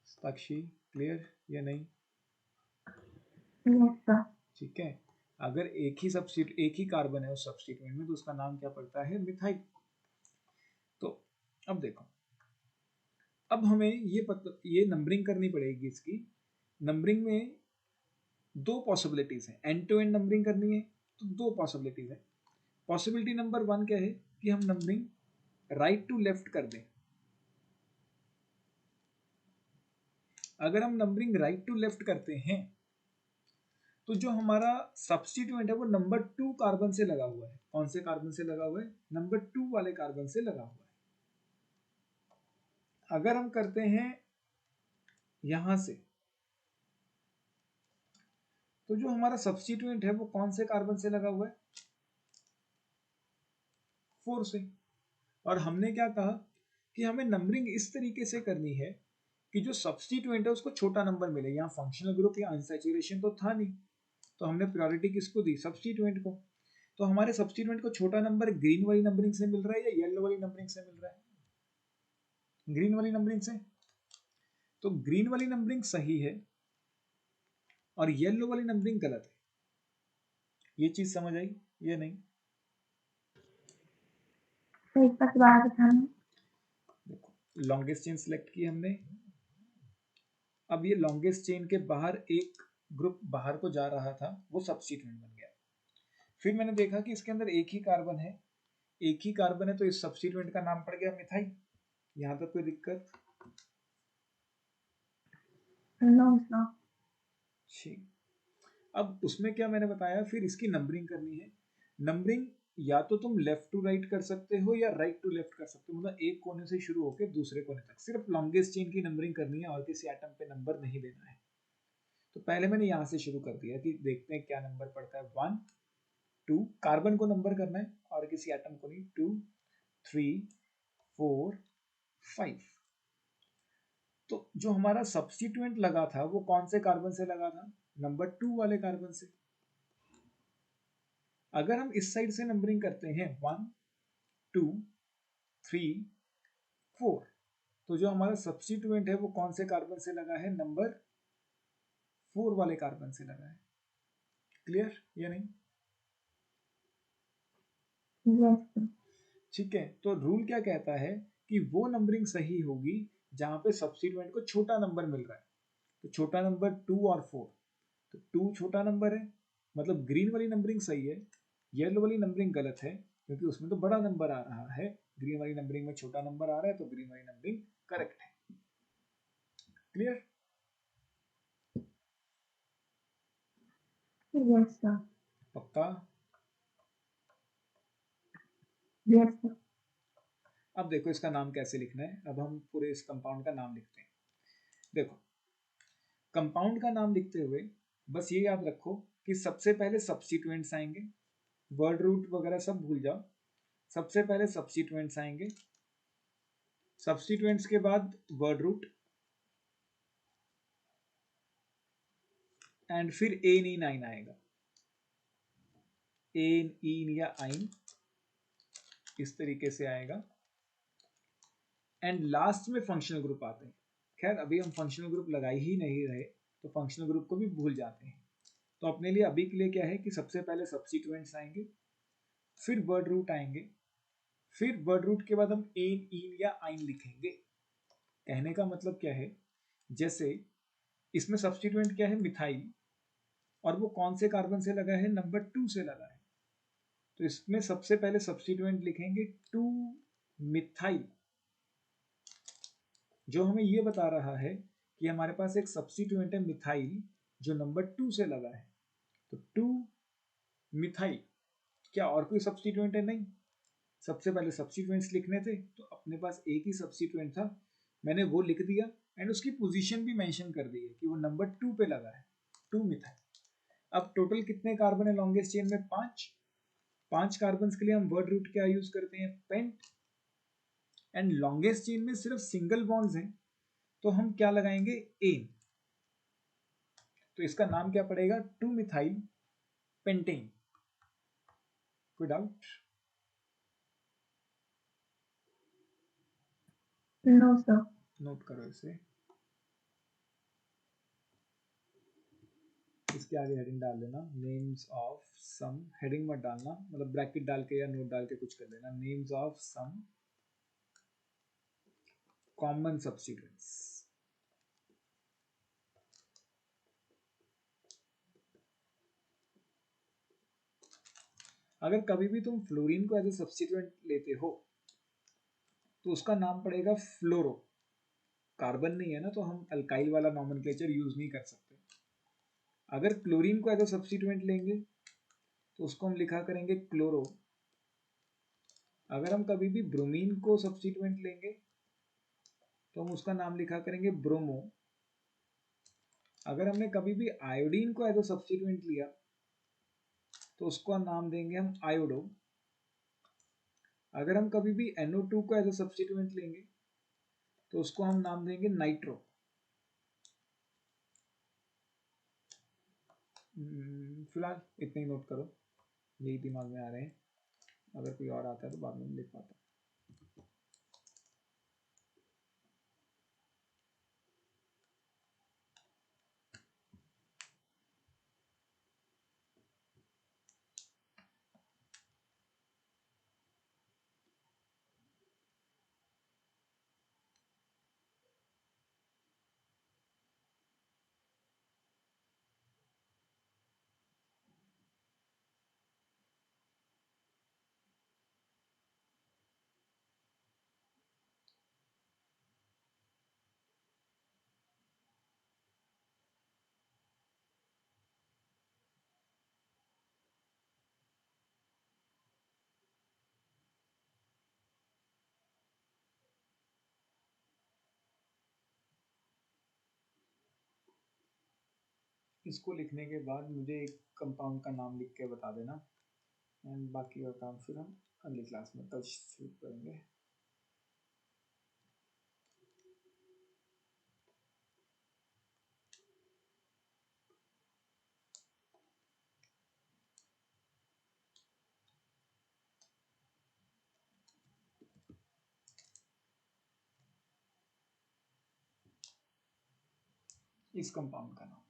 साक्षी, क्लियर या नहीं? Yes sir. ठीक है, अगर एक ही कार्बन है उस सब्स्टिट्यूएंट में तो उसका नाम क्या पड़ता है? मिथाइल। तो अब देखो, अब हमें ये नंबरिंग करनी पड़ेगी इसकी। नंबरिंग में दो पॉसिबिलिटीज है, एंड टू एंड नंबरिंग करनी है तो दो पॉसिबिलिटीज है। पॉसिबिलिटी नंबर 1 क्या है कि हम नंबरिंग राइट टू लेफ्ट कर दें। अगर हम नंबरिंग राइट टू लेफ्ट करते हैं तो जो हमारा सब्स्टिट्यूएंट है वो नंबर 2 कार्बन से लगा हुआ है। कौन से कार्बन से लगा हुआ है? नंबर 2 वाले कार्बन से लगा हुआ है। अगर हम करते हैं यहां से तो जो हमारा सब्स्टिट्यूएंट है वो कौन से कार्बन से लगा हुआ है? 4 से। और हमने क्या कहा कि हमें नंबरिंग इस तरीके से करनी है कि जो सब्स्टिट्यूएंट है उसको छोटा नंबर मिले। यहाँ फंक्शनल ग्रुप या अनसैचुरेशन तो था नहीं, तो हमने प्रायोरिटी किसको दी? सब्स्टिट्यूएंट को। तो हमारे सब्स्टिट्यूएंट को छोटा नंबर ग्रीन वाली नंबरिंग से मिल रहा है या येलो वाली नंबरिंग से मिल रहा है? ग्रीन वाली नंबरिंग से। तो ग्रीन वाली नंबरिंग सही है और येलो वाली नंबरिंग गलत है। ये चीज समझ आई ये नहीं? तो एक बार दोबारा बताना। देखो, लॉन्गेस्ट चेन सिलेक्ट की हमने। अब ये लॉन्गेस्ट चेन के बाहर एक ग्रुप बाहर को जा रहा था, वो सब्स्टिट्यूएंट बन गया। फिर मैंने देखा कि इसके अंदर एक ही कार्बन है, एक ही कार्बन है, तो इस सब्स्टिट्यूएंट का नाम पड़ गया मिथाइल। यहाँ तक कोई दिक्कत? No sir. ठीक। अब उसमें क्या मैंने बताया, फिर इसकी नंबरिंग करनी है। नंबरिंग या तो तुम लेफ्ट टू राइट कर सकते हो या राइट टू लेफ्ट कर सकते हो, मतलब एक कोने से शुरू होकर दूसरे कोने तक। सिर्फ लॉन्गेस्ट चेन की नंबरिंग करनी है और किसी एटम पे नंबर नहीं देना है। तो पहले मैंने यहाँ से शुरू कर दिया कि देखते हैं क्या नंबर पड़ता है। 1 2 कार्बन को नंबर करना है और किसी एटम को नहीं। 2 3 4 5। तो जो हमारा सब्स्टिट्यूएंट लगा था वो कौन से कार्बन से लगा था? नंबर 2 वाले कार्बन से। अगर हम इस साइड से नंबरिंग करते हैं 1 2 3 4, तो जो हमारा सब्स्टिट्यूएंट है वो कौन से कार्बन से लगा है? नंबर 4 वाले कार्बन से लगा है। क्लियर या नहीं? Yes sir. ठीक है, तो रूल क्या कहता है कि वो नंबरिंग सही होगी जहां पे सब्स्टिट्यूएंट को छोटा नंबर मिल रहा है। तो छोटा नंबर 2 और 4, तो 2 छोटा नंबर है, मतलब ग्रीन वाली नंबरिंग सही है। येलो वाली नंबरिंग गलत है क्योंकि उसमें तो बड़ा नंबर आ रहा है, ग्रीन वाली नंबरिंग में छोटा नंबर आ रहा है, तो ग्रीन वाली नंबरिंग करेक्ट है। क्लियर? Yes sir. पक्का? Yes sir. अब देखो इसका नाम कैसे लिखना है। अब हम पूरे इस कंपाउंड का नाम लिखते हैं। देखो, कंपाउंड का नाम लिखते हुए बस ये याद रखो कि सबसे पहले सब्स्टिट्यूएंट्स आएंगे। वर्ड रूट वगैरह सब भूल जाओ, सबसे पहले सब्स्टिट्यूएंट्स आएंगे, सब्स्टिट्यूएंट्स के बाद वर्ड रूट, एंड फिर एन इन आइन आएगा। एन इन या आइन इस तरीके से आएगा, एंड लास्ट में फंक्शनल ग्रुप आते हैं। खैर अभी हम फंक्शनल ग्रुप लगा ही नहीं रहे, तो फंक्शनल ग्रुप को भी भूल जाते हैं। तो अपने लिए अभी के लिए क्या है कि सबसे पहले सब्स्टिट्यूएंट्स आएंगे, फिर वर्ड रूट आएंगे, फिर वर्ड रूट के बाद हम एन इन या आइन लिखेंगे। कहने का मतलब क्या है, जैसे इसमें सब्स्टिट्यूएंट क्या है? मिथाइल, और वो कौन से कार्बन से लगा है? नंबर 2 से लगा है। तो इसमें सबसे पहले सब्स्टिट्यूएंट लिखेंगे 2 मिथाइल, जो हमें ये बता रहा है कि हमारे पास एक सब्स्टिट्यूएंट है मिथाइल जो नंबर 2 से लगा है। तो 2 मिथाइल। क्या और कोई सब्स्टिट्यूएंट है? नहीं। सबसे पहले सब्स्टिट्यूएंट्स लिखने थे, तो अपने पास एक ही सब्स्टिट्यूएंट था, मैंने वो लिख दिया, एंड उसकी पोजीशन भी मेंशन कर दी है कि वो नंबर 2 पे लगा है, 2 मिथाइल। अब टोटल कितने कार्बन है लॉन्गेस्ट चेन में? 5। 5 कार्बन के लिए हम वर्ड रूट क्या यूज करते हैं? पेंट। एंड लॉन्गेस्ट चेन में सिर्फ सिंगल बॉन्ड्स हैं, तो हम क्या लगाएंगे? एन। तो इसका नाम क्या पड़ेगा? 2 मिथाइल पेंटेन। कोई डाउट? No sir. नोट करो इसे। इसके आगे हेडिंग डाल देना, नेम्स ऑफ सम। हेडिंग मत डालना, मतलब ब्रैकेट डाल के या नोट डाल के कुछ कर देना। Names of some common substituents. अगर कभी भी तुम फ्लोरीन को एज ए सब्स्टिट्यूएंट लेते हो तो उसका नाम पड़ेगा फ्लोरो। कार्बन नहीं है ना, तो हम अल्काइल वाला नॉमेनक्लेचर यूज नहीं कर सकते। अगर क्लोरीन को एज ए सब्स्टिट्यूएंट लेंगे तो उसको हम लिखा करेंगे क्लोरो। अगर हम कभी भी ब्रोमीन को सब्स्टिट्यूएंट लेंगे तो हम उसका नाम लिखा करेंगे ब्रोमो। अगर हमने कभी भी आयोडीन को एज ए सब्स्टिट्यूएंट लिया तो उसका नाम देंगे हम आयोडो। अगर हम कभी भी NO2 को एज ए सब्स्टिट्यूएंट लेंगे तो उसको हम नाम देंगे नाइट्रो। फिलहाल इतने ही नोट करो, यही दिमाग में आ रहे हैं। अगर कोई और आता है तो बाद में लिख पाता। इसको लिखने के बाद मुझे एक कंपाउंड का नाम लिख के बता देना, एंड बाकी का काम फिर हम अगली क्लास में कल शुरू करेंगे। इस कंपाउंड का नाम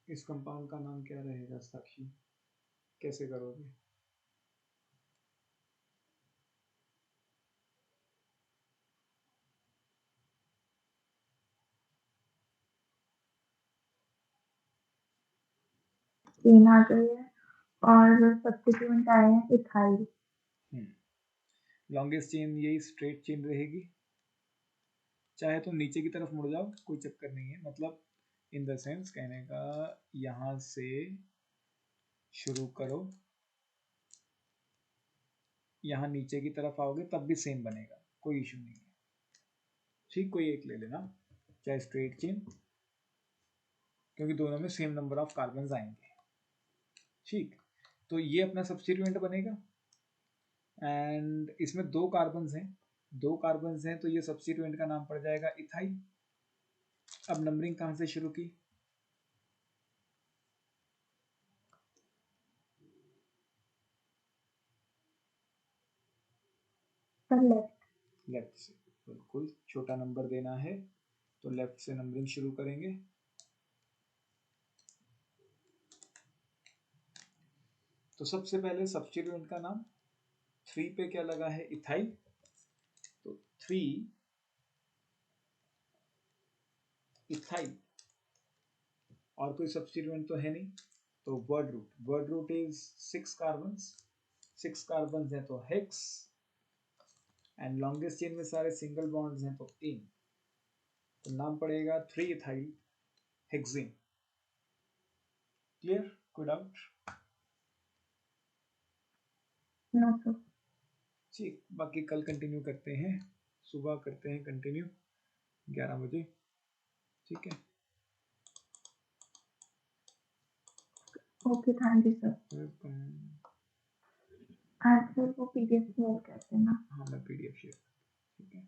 इस कंपाउंड का नाम क्या रहेगा साक्षी, कैसे करोगे? चेन आ गई है और सब्स्टिट्यूएंट आए हैं इथाइल। लॉन्गेस्ट चेन यही स्ट्रेट चेन रहेगी, चाहे तो नीचे की तरफ मुड़ जाओ, कोई चक्कर नहीं है, मतलब इन द सेंस कहने का यहां से शुरू करो, यहाँ नीचे की तरफ आओगे तब भी सेम बनेगा, कोई इशू नहीं है। ठीक, कोई एक ले लेना, चाहे स्ट्रेट चेन, क्योंकि दोनों में सेम नंबर ऑफ कार्बन आएंगे। ठीक, तो ये अपना सब्स्टिट्यूएंट बनेगा, एंड इसमें दो कार्बन हैं, तो ये सब्स्टिट्यूएंट का नाम पड़ जाएगा इथाइल। अब नंबरिंग कहां से शुरू की? लेफ्ट से, बिल्कुल छोटा नंबर देना है तो लेफ्ट से नंबरिंग शुरू करेंगे। तो सबसे पहले सब्स्टिट्यूएंट का नाम 3 पे क्या लगा है? इथाइल। तो 3 इथाइल, और कोई सब्स्टिट्यूएंट तो है नहीं, तो वर्ड रूट इज 6 कार्बन है तो हेक्स, एंड लॉन्गेस्ट चेन में सारे सिंगल बॉन्ड्स हैं तो इन, तो नाम पड़ेगा 3 इथाइल हेक्सेन। क्लियर? कोई डाउट? No sir. ठीक, बाकी कल कंटिन्यू करते हैं, सुबह करते हैं कंटिन्यू 11 बजे। ठीक है, okay, thank you sir. Welcome. आज सर वो पीडीएफ मेल कर देना। हाँ, मैं पीडीएफ शेयर, ठीक है।